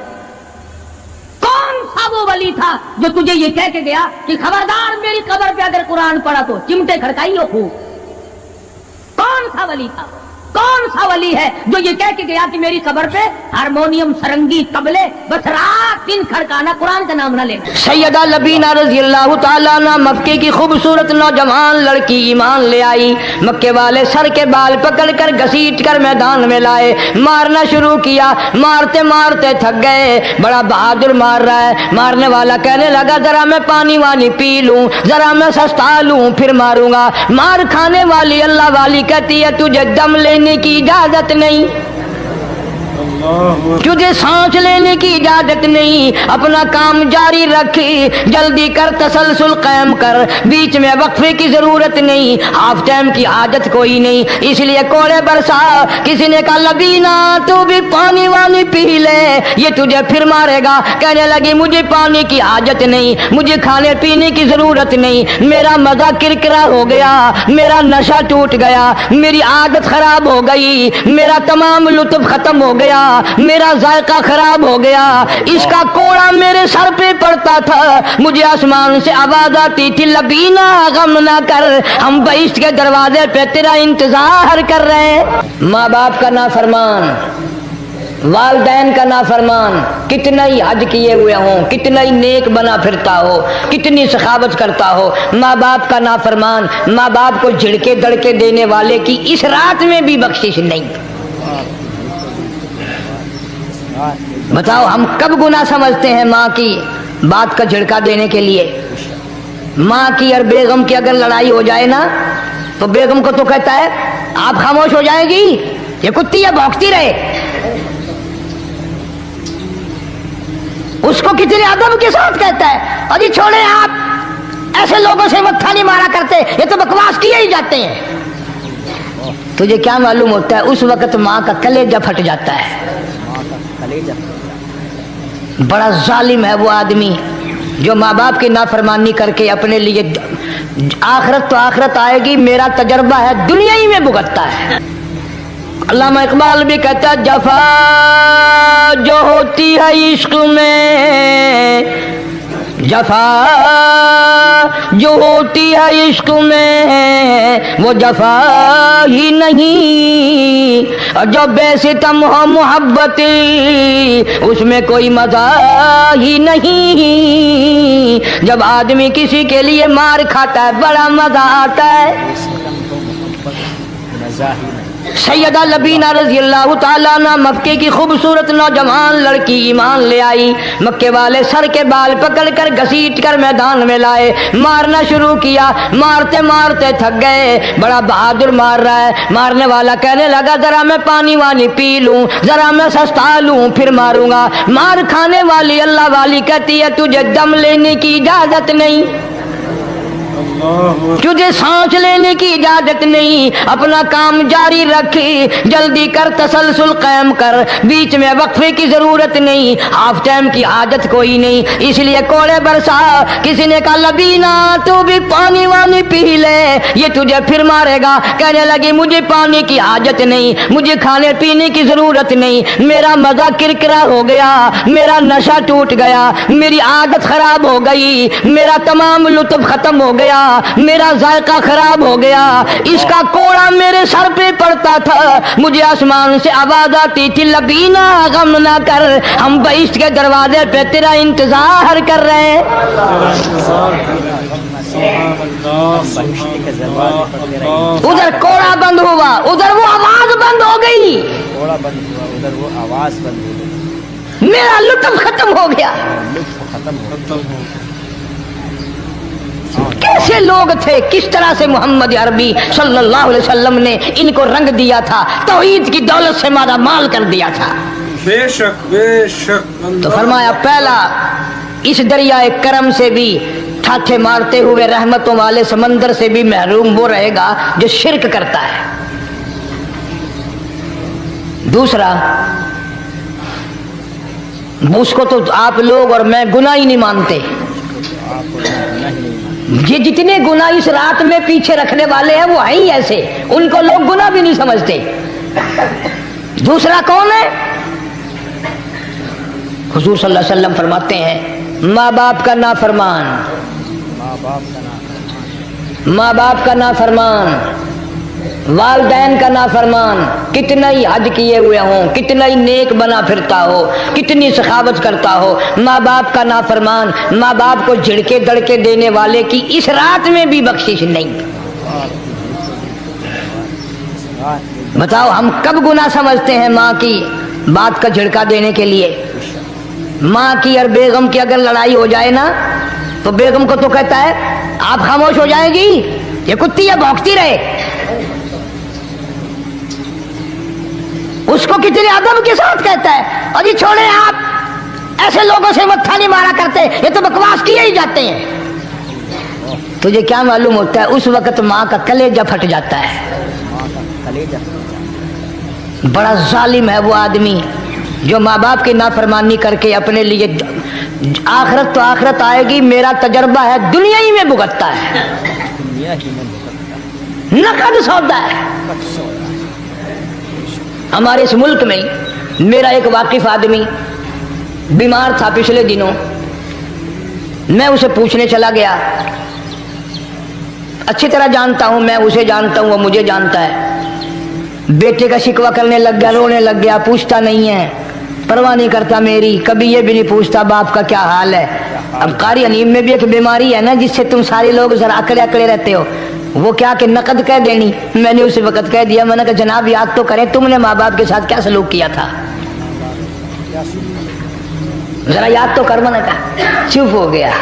कौन सा वो वली था जो तुझे ये कह के गया कि खबरदार मेरी कब्र पे अगर कुरान पढ़ा तो चिमटे खड़काइयो खूब? कौन सा वली था? कौन सा वली है जो ये कह के गया कि मेरी कब्र पे हारमोनियम, सरंगी, तबले बस रात दिन खड़काना, कुरान का नाम ना लेना? सैयदा लबीना रज़ी अल्लाह ताला अन्हा मक्के की खूबसूरत नौजवान लड़की ईमान ले आई। मक्के वाले सर के बाल पकड़ कर घसीट कर मैदान में लाए, मारना शुरू किया। मारते मारते थक गए, बड़ा बहादुर मार रहा है। मारने वाला कहने लगा जरा मैं पानी वानी पी लूं, जरा मैं सस्ता लूं, फिर मारूंगा। मार खाने वाली अल्लाह वाली कहती है तुझे दम लेने की इजाजत नहीं, तुझे सांस लेने की इजाजत नहीं, अपना काम जारी रख, जल्दी कर, तसलसल कायम कर, बीच में वक्फे की जरूरत नहीं, हाफ टाइम की आदत कोई नहीं। इसलिए कोड़े बरसा। किसी ने कहा लबीना तू भी पानी वानी पी ले, ये तुझे फिर मारेगा। कहने लगी मुझे पानी की आदत नहीं, मुझे खाने पीने की जरूरत नहीं, मेरा मजा किरकिरा हो गया, मेरा नशा टूट गया, मेरी आदत खराब हो गई, मेरा तमाम लुत्फ खत्म हो गया, मेरा जायका खराब हो गया। इसका कोड़ा मेरे सर पे पड़ता था, मुझे आसमान से आवाज आती थी लबीना गम ना कर, हम बहिश्त के दरवाजे पे तेरा इंतजार कर रहे हैं। माँ बाप का नाफरमान, वालदैन का नाफरमान, कितना ही हज किए हुए हो, कितना ही नेक बना फिरता हो, कितनी सखावत करता हो, माँ बाप का नाफरमान, माँ बाप को झिड़के दड़के देने वाले की इस रात में भी बख्शिश नहीं। बताओ हम कब गुनाह समझते हैं माँ की बात का झिड़का देने के लिए? माँ की और बेगम की अगर लड़ाई हो जाए ना तो बेगम को तो कहता है आप खामोश हो जाएगी, ये कुत्ती है भौंकती रहे। उसको कितने अदब के साथ कहता है अजी छोड़े आप, ऐसे लोगों से मत्था नहीं मारा करते, ये तो बकवास किए ही जाते हैं। तुझे क्या मालूम होता है उस वक्त माँ का कलेजा फट जाता है। बड़ा जालिम है वो आदमी जो माँ बाप की नाफरमानी करके अपने लिए आखिरत तो आखिरत आएगी, मेरा तजर्बा है दुनिया ही में भुगतता है। अल्लामा इकबाल भी कहता है जफा जो होती है इश्क में, जफा जो होती है इश्क में वो जफा ही नहीं, और जो बेसितम हो मोहब्बत उसमें कोई मजा ही नहीं। जब आदमी किसी के लिए मार खाता है बड़ा मजा आता है। मज़ाह ही नहीं। सैयदा लबीना रजी अल्लाह ताला अन्हा मक्के की खूबसूरत नौजवान लड़की ईमान ले आई। मक्के वाले सर के बाल पकड़ कर घसीट कर मैदान में लाए, मारना शुरू किया। मारते मारते थक गए, बड़ा बहादुर मार रहा है। मारने वाला कहने लगा जरा मैं पानी वानी पी लूं, जरा मैं सस्ता लूं फिर मारूंगा। मार खाने वाली अल्लाह वाली कहती है तुझे दम लेने की इजाजत नहीं, तुझे सांस लेने की इजाजत नहीं, अपना काम जारी रख, जल्दी कर तसलसल कायम कर, बीच में वक्फे की जरूरत नहीं, हाफ टाइम की आदत कोई नहीं। इसलिए कोड़े बरसा। किसी ने कहा लबीना तू भी पानी वानी पी ले, ये तुझे फिर मारेगा। कहने लगी मुझे पानी की आदत नहीं, मुझे खाने पीने की जरूरत नहीं, मेरा मजा किरकिरा हो गया, मेरा नशा टूट गया, मेरी आदत खराब हो गई, मेरा तमाम लुत्फ खत्म हो गया, मेरा जायका खराब हो गया। इसका कोड़ा मेरे सर पे पड़ता था, मुझे आसमान से आवाज आती थी लबीना गम ना कर, हम बहिश्त के दरवाजे पे तेरा इंतजार कर रहे हैं। उधर कोड़ा बंद हुआ, उधर वो आवाज बंद हो गई, कोड़ा बंद हुआ, उधर वो आवाज बंद हो गई, मेरा लुत्फ खत्म हो गया। लुत्फ खत्म हो गया। कैसे लोग थे, किस तरह से मोहम्मद अरबी सल्लल्लाहु अलैहि वसल्लम ने इनको रंग दिया था, तौहीद की दौलत से माला माल कर दिया था। बेशक बेशक। तो फरमाया पहला इस दरियाए करम से भी ठाठे मारते हुए रहमतों वाले समंदर से भी महरूम वो रहेगा जो शिरक करता है। दूसरा, उसको तो आप लोग और मैं गुनाह ही नहीं मानते, ये जितने गुनाह इस रात में पीछे रखने वाले हैं वो है ही ऐसे, उनको लोग गुनाह भी नहीं समझते। दूसरा कौन है? हुजूर सल्लल्लाहु अलैहि वसल्लम फरमाते हैं माँ बाप का नाफरमान, माँ बाप का नाफरमान, वालदैन का नाफरमान, कितना ही हज किए हुए हों, कितना ही नेक बना फिरता हो, कितनी सखावत करता हो, माँ बाप का नाफरमान, माँ बाप को झिड़के दड़के देने वाले की इस रात में भी बख्शिश नहीं। बताओ हम कब गुनाह समझते हैं माँ की बात का झिड़का देने के लिए? माँ की और बेगम की अगर लड़ाई हो जाए ना तो बेगम को तो कहता है आप खामोश हो जाएगी, ये कुत्ती है भौंकती रहे। उसको कितने अदब के साथ कहता है अजी छोड़े आप, ऐसे लोगों से मत्था नहीं मारा करते, ये तो बकवास किए ही जाते हैं। तुझे क्या मालूम होता है उस वक्त माँ का कलेजा फट जाता है। बड़ा जालिम है वो आदमी जो माँ बाप की नाफरमानी करके अपने लिए आखिरत तो आखिरत आएगी, मेरा तजर्बा है दुनिया ही में भुगतता है, नकद सौदा है। हमारे इस मुल्क में मेरा एक वाकिफ आदमी बीमार था पिछले दिनों, मैं उसे पूछने चला गया, अच्छी तरह जानता हूं, मैं उसे जानता हूं, वो मुझे जानता है। बेटे का शिकवा करने लग गया, रोने लग गया, पूछता नहीं है, परवाह नहीं करता मेरी, कभी ये भी नहीं पूछता बाप का क्या हाल है। अब कारी अनीम में भी एक बीमारी है ना जिससे तुम सारे लोग जरा अकड़े अकड़े रहते हो, वो क्या कि नकद कह देनी। मैंने उसे वक्त कह दिया, मैंने कहा जनाब याद तो करें तुमने माँ बाप के साथ क्या सलूक किया था, जरा याद तो कर। मैंने कहा चुप हो गया।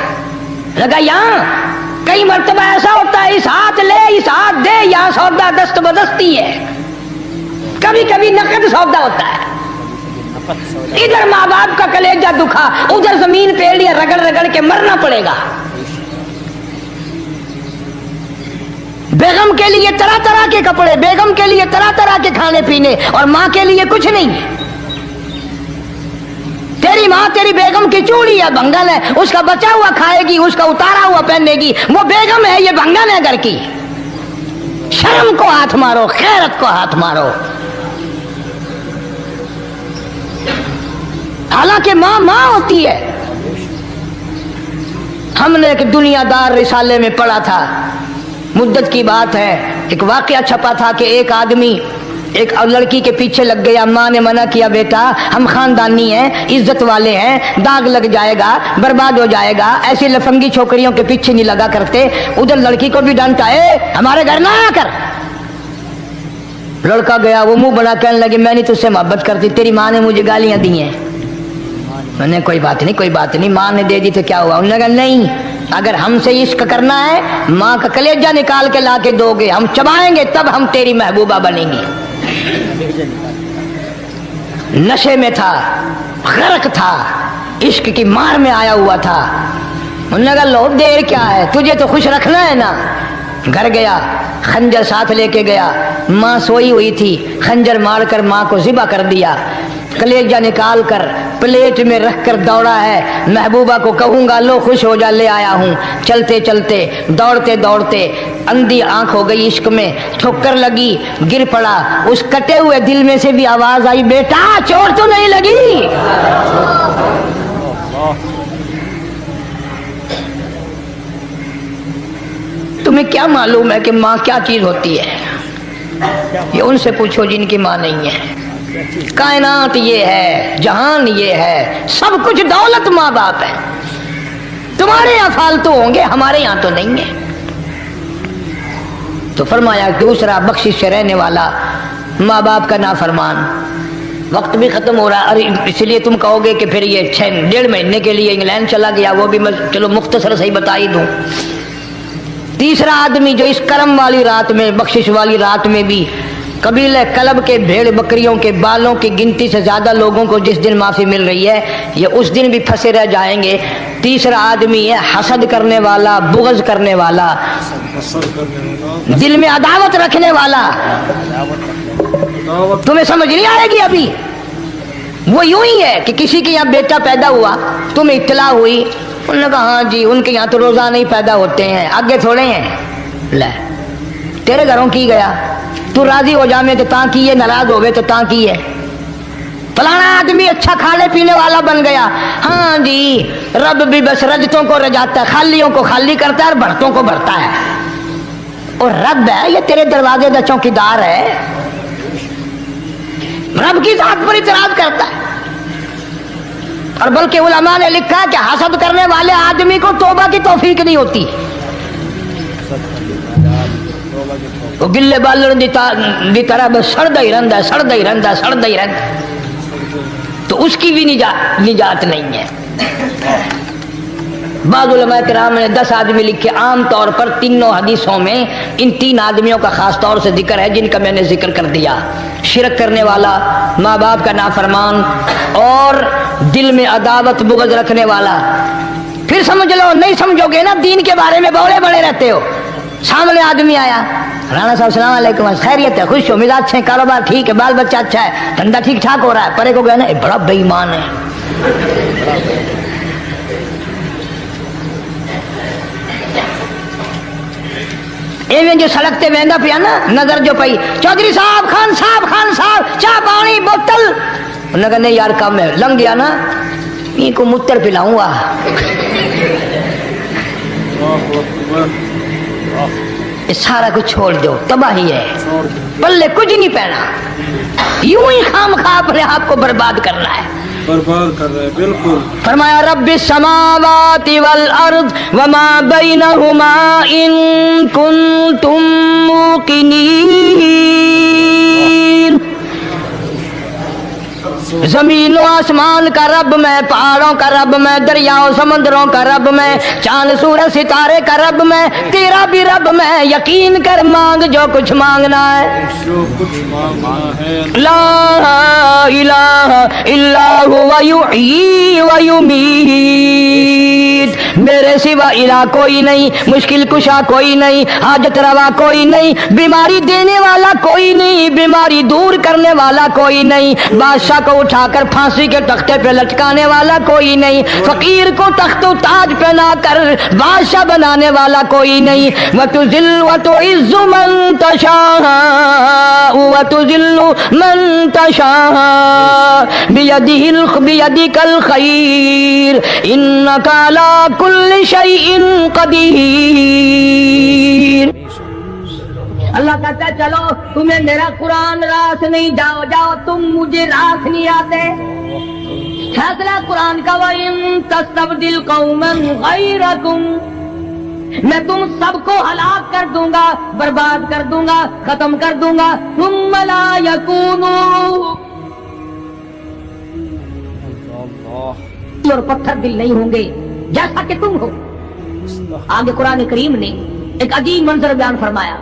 लगा यहाँ कई मर्तबा ऐसा होता है इस हाथ ले इस हाथ दे, यहाँ सौदा दस्त बदस्ती है, कभी कभी नकद सौदा होता है। इधर माँ बाप का कलेजा दुखा, उधर जमीन पे एड़ियां रगड़ रगड़ के मरना पड़ेगा। बेगम के लिए तरह तरह के कपड़े, बेगम के लिए तरह तरह के खाने पीने, और माँ के लिए कुछ नहीं। तेरी माँ तेरी बेगम की चूड़ी है, भंगल है, उसका बचा हुआ खाएगी, उसका उतारा हुआ पहनेगी, वो बेगम है, ये भंगल है घर की। शर्म को हाथ मारो, खैरत को हाथ मारो। हालांकि माँ माँ होती है। हमने एक दुनियादार रिसाले में पढ़ा था, मुद्दत की बात है, एक वाकया छपा था कि एक आदमी एक लड़की के पीछे लग गया। माँ ने मना किया, बेटा हम खानदानी हैं, इज्जत वाले हैं, दाग लग जाएगा, बर्बाद हो जाएगा, ऐसी लफंगी छोकरियों के पीछे नहीं लगा करते। उधर लड़की को भी डांटा, हमारे घर ना आया कर, लड़का गया, वो मुंह बना कहने लगे मैं नहीं तुझसे मोहब्बत करती, तेरी माँ ने मुझे गालियां दी हैं। मैंने कोई बात नहीं, कोई बात नहीं, माँ ने दे दी तो क्या हुआ। उन्होंने कहा नहीं, अगर हमसे इश्क करना है माँ का कलेजा निकाल के ला के दोगे, हम चबाएंगे तब हम तेरी महबूबा बनेंगी। नशे में था, गर्क था, इश्क की मार में आया हुआ था। उन्होंने कहा लो देर क्या है, तुझे तो खुश रखना है ना। घर गया, खंजर साथ लेके गया, माँ सोई हुई थी, खंजर मारकर माँ को ज़िबा कर दिया। कलेजा निकाल कर प्लेट में रख कर दौड़ा है, महबूबा को कहूँगा लो खुश हो जा, ले आया हूँ। चलते चलते दौड़ते दौड़ते अंधी आंख हो गई इश्क में, ठोकर लगी, गिर पड़ा। उस कटे हुए दिल में से भी आवाज आई, बेटा चोट तो नहीं लगी? तुम्हें क्या मालूम है कि माँ क्या चीज होती है? ये उनसे पूछो जिनकी माँ नहीं है। कायनात ये है, जहान ये है, सब कुछ दौलत माँ बाप है। तुम्हारे यहाँ फालतू होंगे, हमारे यहाँ तो नहीं है। तो फरमाया दूसरा बख्शिश से रहने वाला माँ बाप का नाफरमान। वक्त भी खत्म हो रहा, अरे इसलिए तुम कहोगे कि फिर ये 1.5 महीने के लिए इंग्लैंड चला गया, वो भी मैं चलो मुख्तसर से ही बता ही दूं। तीसरा आदमी जो इस करम वाली रात में, बख्शिश वाली रात में भी कबीले कलब के भेड़ बकरियों के बालों की गिनती से ज्यादा लोगों को जिस दिन माफी मिल रही है, ये उस दिन भी फंसे रह जाएंगे। तीसरा आदमी है हसद करने वाला, बुग़्ज़ करने वाला, दिल में अदावत रखने वाला। तुम्हें समझ नहीं आएगी अभी। वो यूं ही है कि किसी के यहाँ बेटा पैदा हुआ, तुम्हें इत्तला हुई, उन्होंने कहा हाँ जी उनके यहाँ तो रोजाना ही पैदा होते हैं, आगे थोड़े हैं। ले तेरे घरों की गया, तू राजी हो जामे तो ता की है, नाराज होवे तो ता की है। फलाना आदमी अच्छा खाने पीने वाला बन गया, हाँ जी रब भी बस रजतों को रजाता है, खालियों को खाली करता है और भरतों को भरता है। और रब है ये तेरे दरवाजे का चौकीदार है, रब की जात पर इतराज करता है। और बल्कि उलमा ने लिखा कि हसद करने वाले आदमी को तौबा की तौफीक नहीं होती। वो गिल्ले बालन दी तरह बस सड़दा ही रहता है, सड़दा ही रहता है, सड़दा ही रहता है, तो उसकी भी निजात नहीं है। बाद उलमा किराम ने 10 आदमी लिखे। आम तौर पर तीनों हदीसों में इन 3 आदमियों का खास तौर से जिक्र है जिनका मैंने जिक्र कर दिया। शिरक करने वाला, माँ बाप का नाफरमान और दिल में अदावत बुग़्ज़ रखने वाला। फिर समझ लो, नहीं समझोगे ना दीन के बारे में बौले बड़े रहते हो। सामने आदमी आया, राणा साहब सलाम अलैकुम, खैरियत है, खुश हो, मिजाज अच्छे, कारोबार ठीक है, बाल बच्चा अच्छा है, धंधा ठीक ठाक हो रहा है। परे को गया ना, बड़ा बेईमान है। एवं जो सड़क ते वेंदा पिया ना, नजर जो पई, चौधरी साहब, खान साहब, चाह पानी बोतल। उन्होंने कहा नहीं यार काम है, लंघ गया ना, इनको मुत्तर पिलाऊंगा। सारा कुछ छोड़ दो, तबाही है, पल्ले कुछ नहीं पहना, यूं ही खामखा अपने आप को बर्बाद करना है, बर्बाद कर रहे हैं। बिल्कुल फरमाया रब्बिस समावाति वल अर्द वमा बैनहुमा इन कुंतुम मूकिनीन। जमीन और आसमान का रब मैं, पहाड़ों का रब मैं, दरियाओं समंदरों का रब मैं, चांद सूरज सितारे का रब मैं, तेरा भी रब मैं, यकीन कर मांग जो कुछ मांगना है। जो कुछ मांगना है, ला इलाहा इल्ला हुवा युहयी व युमीत, मेरे सिवा इला कोई नहीं, मुश्किल कुशा कोई नहीं, हाजत रवा कोई नहीं, बीमारी देने वाला कोई नहीं, बीमारी दूर करने वाला कोई नहीं, बादशाह को उठाकर फांसी के तख्ते पे लटकाने वाला कोई नहीं, फकीर को तख्तो ताज पहना कर बादशाह बनाने वाला कोई नहीं। वतुजिल वतुइज्जु मन तशा वतुजिल्लु मन तशा बियदिकल खैर इन्नका अला कुल्लि शैइन कदीर। अल्लाह कहता है चलो तुम्हें मेरा कुरान रास नहीं, जाओ जाओ, तुम मुझे रास नहीं आते। फैसला कुरान का, वइन तस्तबदिल कौमन गैरकुम, میں تم سب کو ہلاک کر دوں گا، برباد کر دوں گا، ختم کر دوں گا. ثم لا یکونوا، اور پتھر دل نہیں ہوں گے جیسا کہ تم ہو. آگے قرآن کریم نے ایک عجیب منظر بیان فرمایا.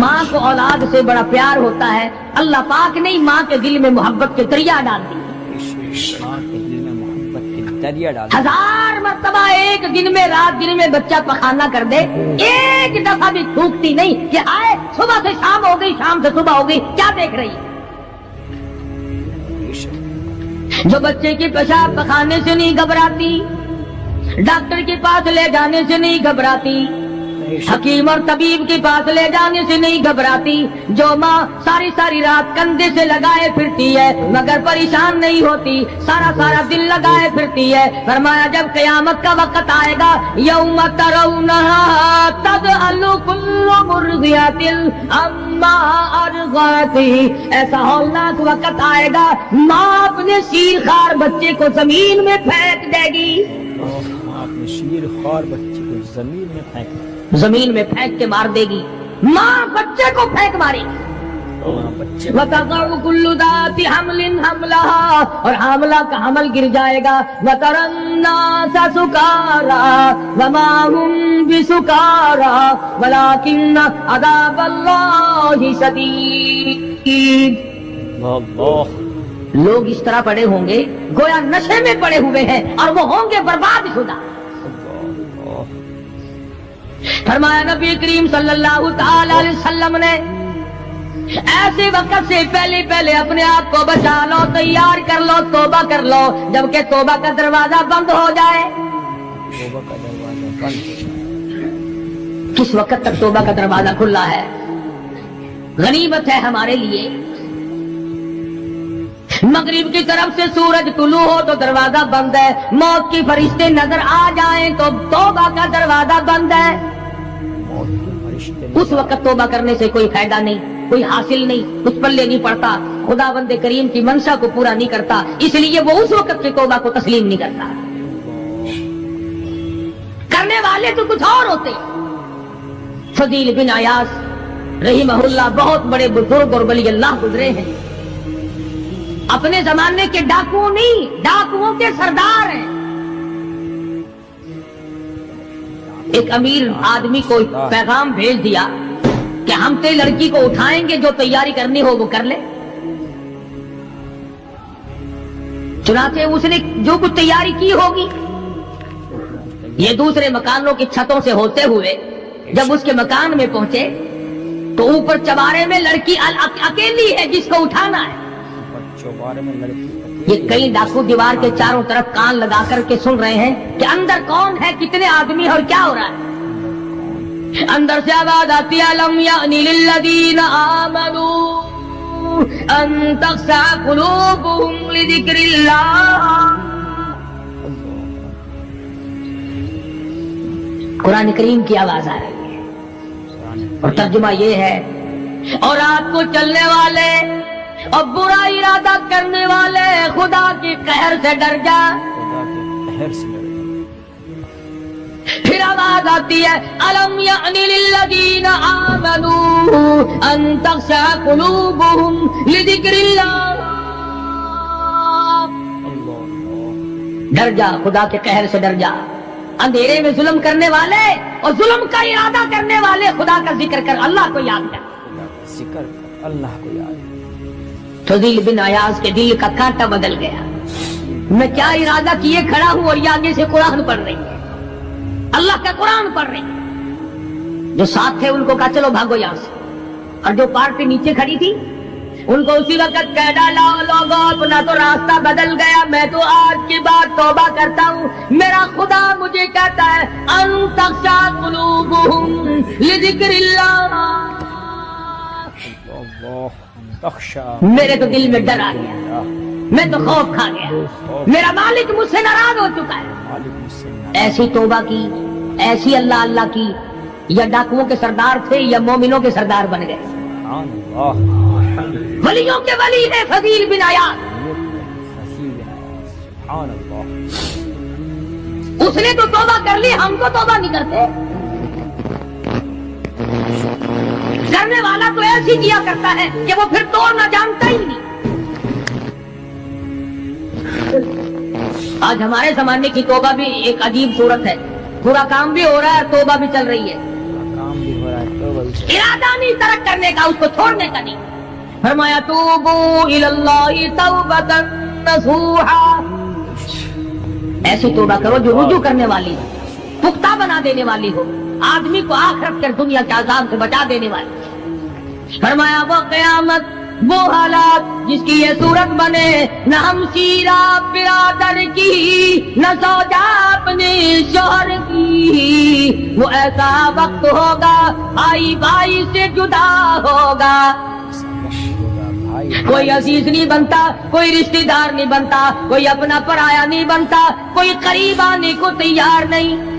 ماں کو اولاد سے بڑا پیار ہوتا ہے، اللہ پاک نے ماں کے دل میں محبت کے دریا ڈال دی. ماں کے دل میں محبت کے دریا ڈال. 1000 مرتبہ ایک دن میں، رات دن میں بچہ پخانہ کر دے، ایک دفعہ بھی تھوکتی نہیں کہ آئے صبح سے شام ہو گئی، شام سے صبح ہو گئی، کیا دیکھ رہی ہے. جو بچے کے پیشاب پخانے سے نہیں گھبراتی، ڈاکٹر کے پاس لے جانے سے نہیں گھبراتی، حکیم اور طبیب کے پاس لے جانے سے نہیں گھبراتی، جو ماں ساری ساری رات کندھے سے لگائے پھرتی ہے مگر پریشان نہیں ہوتی، سارا سارا دل لگائے پھرتی ہے. فرمایا جب قیامت کا وقت آئے گا، یوم ترونہا تذہل کل مرضعۃ عما ارضعت، ایسا ہولناک وقت آئے گا ماں اپنے شیر خوار بچے کو زمین میں پھینک دے گی. اپنے شیر خوار بچے کو زمین میں پھینک، زمین میں پھینک کے مار دے گی. ماں بچے کو پھینک مارے گی. بچے وَتَضَعُ كُلُّ ذَاتِ حَمْلٍ حَمْلَهَا، اور حاملہ کا حمل گر جائے گا. وَتَرَى النَّاسَ سُكَارَىٰ وَمَا هُمْ بِسُكَارَىٰ وَلَٰكِنَّ عَذَابَ اللَّهِ شَدِيدٌ. اللہ. لوگ اس طرح پڑے ہوں گے گویا نشے میں پڑے ہوئے ہیں، اور وہ ہوں گے برباد شدہ. فرمایا نبی کریم صلی اللہ تعالی علیہ وسلم نے ایسے وقت سے پہلے پہلے اپنے آپ کو بچا لو، تیار کر لو، توبہ کر لو، جبکہ توبہ کا دروازہ بند ہو جائے. توبہ کا دروازہ بند. کس وقت تک توبہ کا دروازہ کھلا ہے؟ غنیمت ہے ہمارے لیے. مغرب کی طرف سے سورج طلوع ہو تو دروازہ بند ہے، موت کے فرشتے نظر آ جائیں تو توبہ کا دروازہ بند ہے. اس وقت توبہ کرنے سے کوئی فائدہ نہیں، کوئی حاصل نہیں، کچھ پلے نہیں پڑتا، خدا بند کریم کی منشا کو پورا نہیں کرتا، اس لیے وہ اس وقت کی توبہ کو تسلیم نہیں کرتا. کرنے والے تو کچھ اور ہوتے. فضیل بن عیاض رحمہ اللہ بہت بڑے بزرگ اور ولی اللہ گزرے ہیں، اپنے زمانے کے ڈاکو نہیں، ڈاکوؤں کے سردار ہیں. ایک امیر آدمی کو پیغام بھیج دیا کہ ہم تے لڑکی کو اٹھائیں گے، جو تیاری کرنی ہو وہ کر لے. چنانچہ اس نے جو کچھ تیاری کی ہوگی، یہ دوسرے مکانوں کی چھتوں سے ہوتے ہوئے جب اس کے مکان میں پہنچے تو اوپر چوارے میں لڑکی اکیلی ہے جس کو اٹھانا ہے. چوبارے میں لڑکی. یہ کئی ڈاکو دیوار کے چاروں طرف کان لگا کر کے سن رہے ہیں کہ اندر کون ہے، کتنے آدمی اور کیا ہو رہا ہے. اندر سے آواز آتی ہے الم یأن للذین آمنوا ان تخشع قلوبهم لذکر اللہ. قرآن کریم کی آواز آ رہی ہے اور ترجمہ یہ ہے، اور رات کو چلنے والے اور برا ارادہ کرنے والے خدا کے قہر سے ڈر جا. خدا کے قہر سے ڈر جا. پھر آواز آتی ہے الم یأن للذین آمنوا ان تخشع قلوبهم لذکر اللہ. ڈر جا، خدا کے قہر سے ڈر جا. اندھیرے میں ظلم کرنے والے اور ظلم کا ارادہ کرنے والے خدا کا ذکر کر، اللہ کو یاد کر. خدا کا ذکر کر، اللہ کو یاد کر. فضیل بن عیاض کے دل کا کانٹا بدل گیا. میں کیا ارادہ کیے کھڑا ہوں اور یہ آگے سے قرآن پڑھ رہی ہے، اللہ کا قرآن پڑھ رہی ہے. جو ساتھ تھے ان کو کہا چلو بھاگو یہاں سے، اور جو پارٹی نیچے کھڑی تھی ان کو اسی وقت کہہ ڈالا لوگوں اپنا تو راستہ بدل گیا، میں تو آج کے بعد توبہ کرتا ہوں. میرا خدا مجھے کہتا ہے ان تخشع قلوبهم لذکر اللہ. میرے تو دل میں ڈر آ گیا، میں تو خوف کھا گیا، میرا مالک مجھ سے ناراض ہو چکا ہے. ایسی توبہ کی، ایسی اللہ اللہ کی. یا ڈاکوؤں کے سردار تھے یا مومنوں کے سردار بن گئے. ولیوں کے ولی ہے فضیل بن عیاض. اس نے تو توبہ کر لی، ہم تو توبہ نہیں کرتے. کرنے والا تو ایسی کیا کرتا ہے کہ وہ پھر توڑنا جانتا ہی نہیں. آج ہمارے زمانے کی توبہ بھی ایک عجیب صورت ہے. برا کام بھی ہو رہا ہے، توبہ بھی چل رہی ہے. کام بھی ہو رہا ہے توبہ بھی. ارادہ نہیں ترک کرنے کا، اس کو چھوڑنے کا نہیں. فرمایا توبو الی اللہ توبۃ نصوحا، ایسی توبہ کرو جو رجوع کرنے والی ہو، پختہ بنا دینے والی ہو، آدمی کو آخرت کر دنیا کے عذاب سے بچا دینے والی. فرمایا وہ قیامت، وہ حالات جس کی یہ صورت بنے، نہ ہم شیرہ برادر کی، نہ زوجہ اپنے شوہر کی. وہ ایسا وقت ہوگا بھائی بھائی سے جدا ہوگا، کوئی عزیز نہیں بنتا، کوئی رشتہ دار نہیں بنتا، کوئی اپنا پرایا نہیں بنتا، کوئی قریب آنے کو تیار نہیں.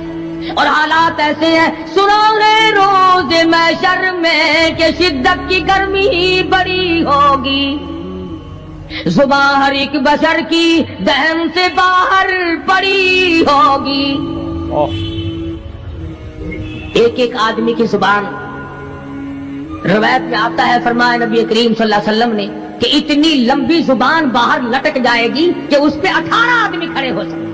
اور حالات ایسے ہیں، سنو گے روز محشر میں کہ شدت کی گرمی بڑی ہوگی، زبان ہر ایک بشر کی دہن سے باہر پڑی ہوگی. ایک ایک آدمی کی زبان، روایت میں آتا ہے، فرمایا نبی کریم صلی اللہ علیہ وسلم نے کہ اتنی لمبی زبان باہر لٹک جائے گی کہ اس پہ 18 آدمی کھڑے ہو سکتے.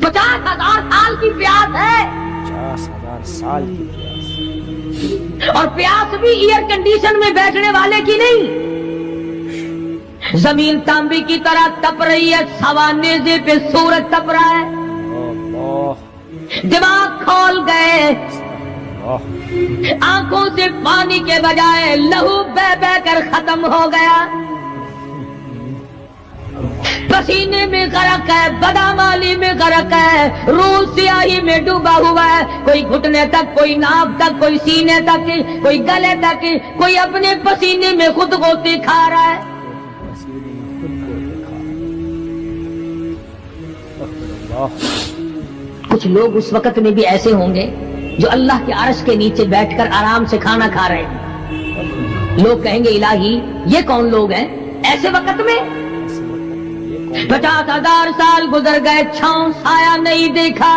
50,000 سال کی پیاس ہے، 50,000 سال کی پیاس، اور پیاس بھی ایئر کنڈیشن میں بیٹھنے والے کی نہیں. زمین تانبے کی طرح تپ رہی ہے، سوانیزے پہ سورج تپ رہا ہے. دماغ کھول گئے، آنکھوں سے پانی کے بجائے لہو بہ بہ کر ختم ہو گیا. پسینے میں غرق ہے، بدامالی میں غرق ہے، روح سیاہی میں ڈوبا ہوا ہے. کوئی گھٹنے تک، کوئی ناک تک، کوئی سینے تک، کوئی گلے تک، کوئی اپنے پسینے میں خود غوطے کھا رہا ہے. کچھ لوگ اس وقت میں بھی ایسے ہوں گے جو اللہ کے عرش کے نیچے بیٹھ کر آرام سے کھانا کھا رہے ہیں. لوگ کہیں گے الہی یہ کون لوگ ہیں ایسے وقت میں؟ 50,000 سال گزر گئے، چھاؤں سایہ نہیں دیکھا،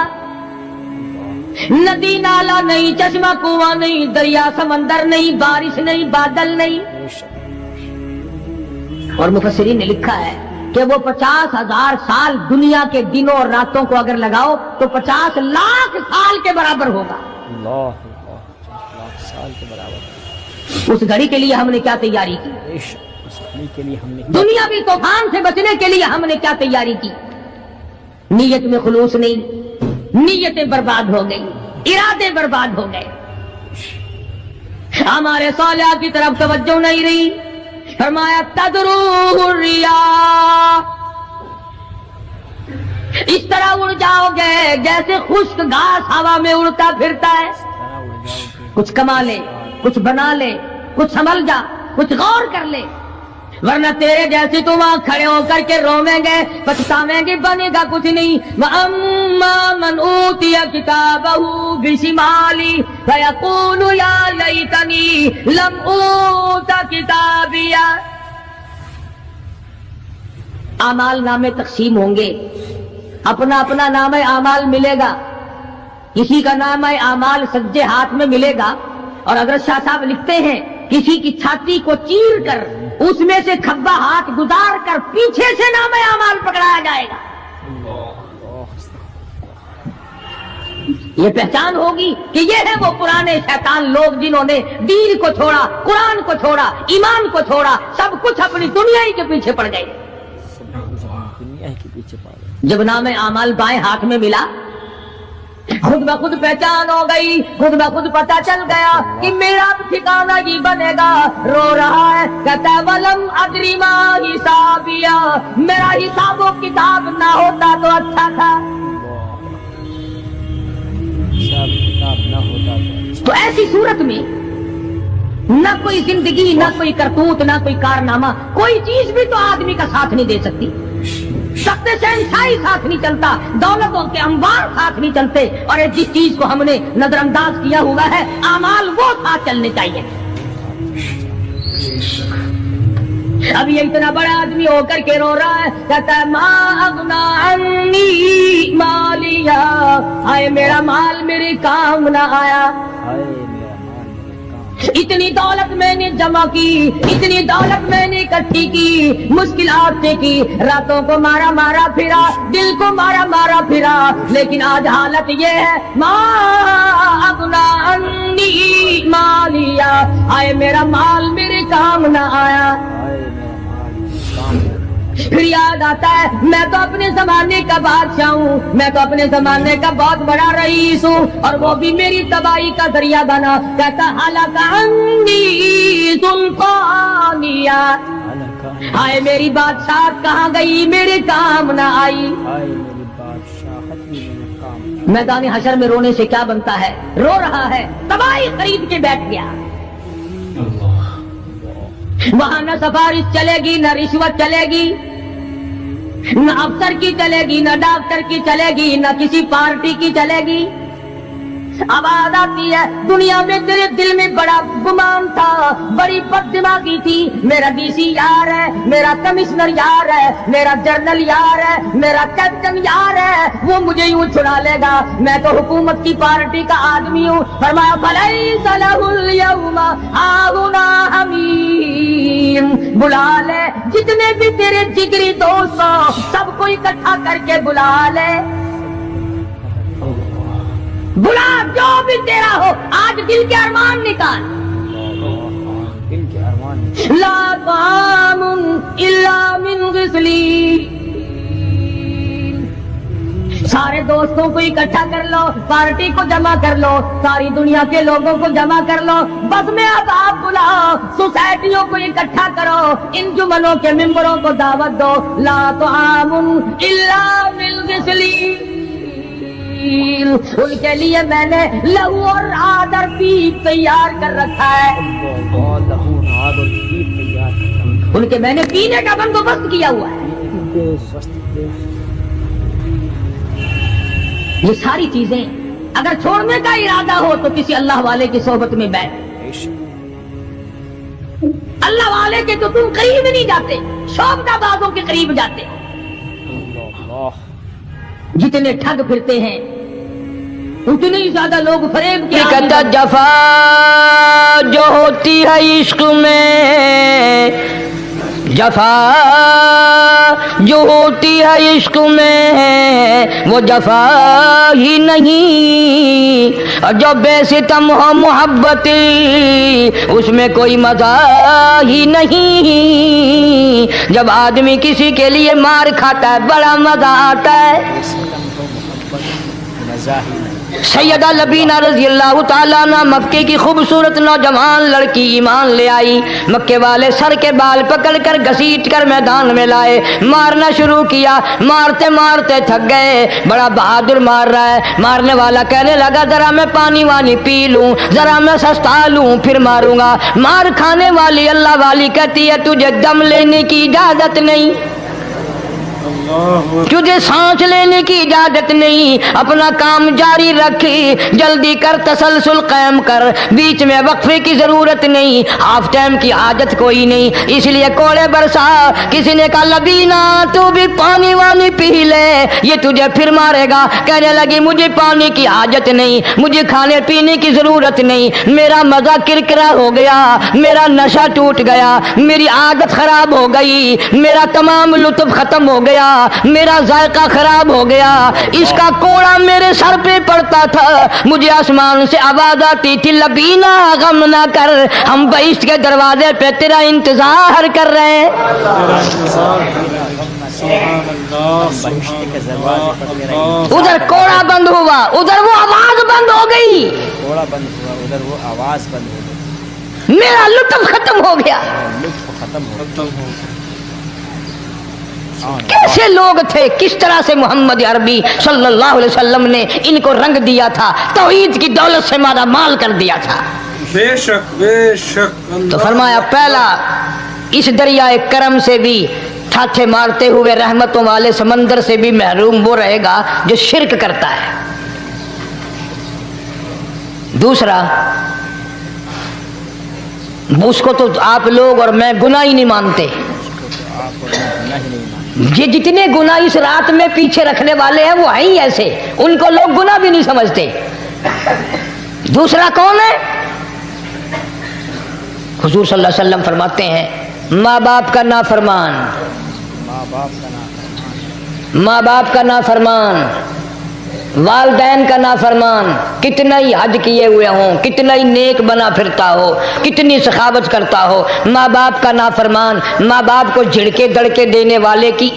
ندی نالا نہیں، چشمہ کنواں نہیں، دریا سمندر نہیں، بارش نہیں، بادل نہیں. اور مفسرین نے لکھا ہے کہ وہ 50,000 سال دنیا کے دنوں اور راتوں کو اگر لگاؤ تو 50 لاکھ سال کے برابر ہوگا. 50 لاکھ سال کے برابر. اس گھڑی کے لیے ہم نے کیا تیاری کی؟ کے لیے ہم نے دنیاوی طوفان سے بچنے کے لیے ہم نے کیا تیاری کی؟ نیت میں خلوص نہیں، نیتیں برباد ہو گئی، ارادے برباد ہو گئے، ہمارے صالحہ کی طرف توجہ نہیں رہی. فرمایا تدروح الریاح، اس طرح اڑ جاؤ گے جیسے خشک گھاس ہوا میں اڑتا پھرتا ہے. کچھ کما لے، کچھ بنا لے، کچھ سنبھل جا، کچھ غور کر لے، ورنہ تیرے جیسے تو وہاں کھڑے ہو کر کے رویں گے، پچھتاویں گے، بنے گا کچھ نہیں. وَأَمَّا مَنْ أُوتِيَ كِتَابَهُ بِشِمَالِهِ فَيَقُولُ يَا لَيْتَنِي لَمْ أُوتَ كِتَابِيَهْ. اعمال نامے تقسیم ہوں گے، اپنا اپنا نامہ اعمال ملے گا. کسی کا نامہ اعمال سجے ہاتھ میں ملے گا، اور اگر شاہ صاحب لکھتے ہیں کسی کی چھاتی کو چیر کر اس میں سے کھبا ہاتھ گزار کر پیچھے سے نامہ اعمال پکڑایا جائے گا. یہ پہچان ہوگی کہ یہ ہے وہ پرانے شیطان لوگ جنہوں نے دین کو چھوڑا، قرآن کو چھوڑا، ایمان کو چھوڑا، سب کچھ اپنی دنیا ہی کے پیچھے پڑ گئے. دنیا کے پیچھے پڑ گئے. جب نام اعمال بائیں ہاتھ میں ملا، خود بخود پہچان ہو گئی، خود بخود پتہ چل گیا کہ میرا ٹھکانہ ہی بنے گا. رو رہا ہے، کہتا ہے وَلَمْ أَدْرِ مَا حِسَابِيَهْ، میرا حساب و کتاب نہ ہوتا تو اچھا تھا. حساب کتاب نہ ہوتا تو ایسی صورت میں نہ کوئی زندگی، نہ کوئی کرتوت، نہ کوئی کارنامہ، کوئی چیز بھی تو آدمی کا ساتھ نہیں دے سکتی. سخت شہنشاہی ساتھ نہیں چلتا، دولتوں کے انبار ساتھ نہیں چلتے، اور جس چیز کو ہم نے نظر انداز کیا ہوا ہے اعمال وہ ساتھ چلنے چاہیے. اب یہ اتنا بڑا آدمی ہو کر کے رو رہا ہے، کہتا ہے ما اغنا عنی مالیا، آئے میرا مال میرے کام نہ آیا. ہائے میرا مال میرے کام. اتنی دولت میں نے جمع کی, اتنی دولت میں نے اکٹھی کی, مشکلات نے کی, راتوں کو مارا مارا پھرا, دل کو مارا مارا پھرا, لیکن آج حالت یہ ہے ما اغنا عنی مالیا, آئے میرا مال میرے کام نہ آیا. ہائے میرا مال میرے کام. پھر یاد آتا ہے میں تو اپنے زمانے کا بادشاہ ہوں, میں تو اپنے زمانے کا بہت بڑا رئیس ہوں, اور وہ بھی میری تباہی کا ذریعہ بنا. کہتا ہلاک عنی سلطانیہ, ہائے میری بادشاہ کہاں گئی, میرے کام نہ آئی. ہائے میری بادشاہت بھی میرے کام. میدان حشر میں رونے سے کیا بنتا ہے, رو رہا ہے, تباہی خرید کے بیٹھ گیا. وہاں نہ سفارش چلے گی, نہ رشوت چلے گی, نہ افسر کی چلے گی, نہ ڈاکٹر کی چلے گی, نہ کسی پارٹی کی چلے گی. آواز آتی ہے دنیا میں تیرے دل میں بڑا گمان تھا, بڑی بد دماغی تھی, میرا ڈی سی یار ہے, میرا کمشنر یار ہے, میرا جنرل یار ہے, میرا کیپٹن یار ہے, وہ مجھے یوں چھڑا لے گا, میں تو حکومت کی پارٹی کا آدمی ہوں. فرمایا فلیس لہ اليوم ہاہنا حمیم, بلا لے جتنے بھی تیرے جگری دوست ہو سب کو اکٹھا کر کے بلا لے, بلا جو بھی تیرا ہو, آج دل کے ارمان نکال. دل کے ارمان. لا طعام الا من غسلین, سارے دوستوں کو اکٹھا کر لو, پارٹی کو جمع کر لو, ساری دنیا کے لوگوں کو جمع کر لو, بس میں اب آپ بلاؤ, سوسائٹیوں کو اکٹھا کرو, انجمنوں کے ممبروں کو دعوت دو. لا طعام الا من غسلین, ان کے لیے میں نے لہو اور آدر پیپ تیار کر رکھا ہے, ان کے میں نے پینے کا بندوبست کیا ہوا ہے. یہ ساری چیزیں اگر چھوڑنے کا ارادہ ہو تو کسی اللہ والے کی صحبت میں بیٹھ. اللہ والے کے تو تم قریب نہیں جاتے, شوبدہ بازوں کے قریب جاتے. جتنے ٹھگ پھرتے ہیں اتنے ہی زیادہ لوگ فریب کے جفا جو ہوتی ہے عشق میں, جفا جو ہوتی ہے عشق میں وہ جفا ہی نہیں, اور جو بے ستم ہو محبت اس میں کوئی مزہ ہی نہیں. جب آدمی کسی کے لیے مار کھاتا ہے بڑا مزہ آتا ہے. سیدہ لبینہ رضی اللہ تعالیٰ عنہ مکے کی خوبصورت نوجوان لڑکی ایمان لے آئی. مکے والے سر کے بال پکڑ کر گھسیٹ کر میدان میں لائے, مارنا شروع کیا, مارتے مارتے تھک گئے, بڑا بہادر مار رہا ہے. مارنے والا کہنے لگا ذرا میں پانی وانی پی لوں, ذرا میں سستا لوں پھر ماروں گا. مار کھانے والی اللہ والی کہتی ہے تجھے دم لینے کی اجازت نہیں, تجھے سانس لینے کی اجازت نہیں, اپنا کام جاری رکھ, جلدی کر, تسلسل قائم کر, بیچ میں وقفے کی ضرورت نہیں, ہاف ٹائم کی حاجت کوئی نہیں. اس لیے کوڑے برسا. کسی نے کہا لبینہ تو بھی پانی وانی پی لے, یہ تجھے پھر مارے گا. کہنے لگی مجھے پانی کی حاجت نہیں, مجھے کھانے پینے کی ضرورت نہیں, میرا مزہ کرکرا ہو گیا, میرا نشہ ٹوٹ گیا, میری عادت خراب ہو گئی, میرا تمام لطف ختم ہو گیا, میرا ذائقہ خراب ہو گیا. اس کا کوڑا میرے سر پہ پڑتا تھا, مجھے آسمان سے آواز آتی تھی لبینہ غم نہ کر, ہم بہشت کے دروازے پہ تیرا انتظار کر رہے ہیں. ادھر کوڑا بند ہوا, ادھر وہ آواز بند ہو گئی, کوڑا بند ہوا, ادھر وہ آواز بند ہو گئی, میرا لطف ختم ہو گیا. لطف ختم ہو گیا. کیسے لوگ تھے, کس طرح سے محمد عربی صلی اللہ علیہ وسلم نے ان کو رنگ دیا تھا, توحید کی دولت سے مالا مال کر دیا تھا. بے شک بے شک. تو فرمایا پہلا اس دریائے کرم سے بھی ٹھاٹھے مارتے ہوئے رحمتوں والے سمندر سے بھی محروم وہ رہے گا جو شرک کرتا ہے. دوسرا اس کو تو آپ لوگ اور میں گناہ ہی نہیں مانتے, یہ جتنے گناہ اس رات میں پیچھے رکھنے والے ہیں وہ ہیں ہی ایسے, ان کو لوگ گناہ بھی نہیں سمجھتے. دوسرا کون ہے؟ حضور صلی اللہ علیہ وسلم فرماتے ہیں ماں باپ کا نافرمان، ماں باپ کا نافرمان، والدین کا نافرمان، کتنا ہی حج کیے ہوئے ہوں، کتنا ہی نیک بنا پھرتا ہو، کتنی سخاوت کرتا ہو، ماں باپ کا نافرمان، ماں باپ کو جھڑکے دڑکے دینے والے کی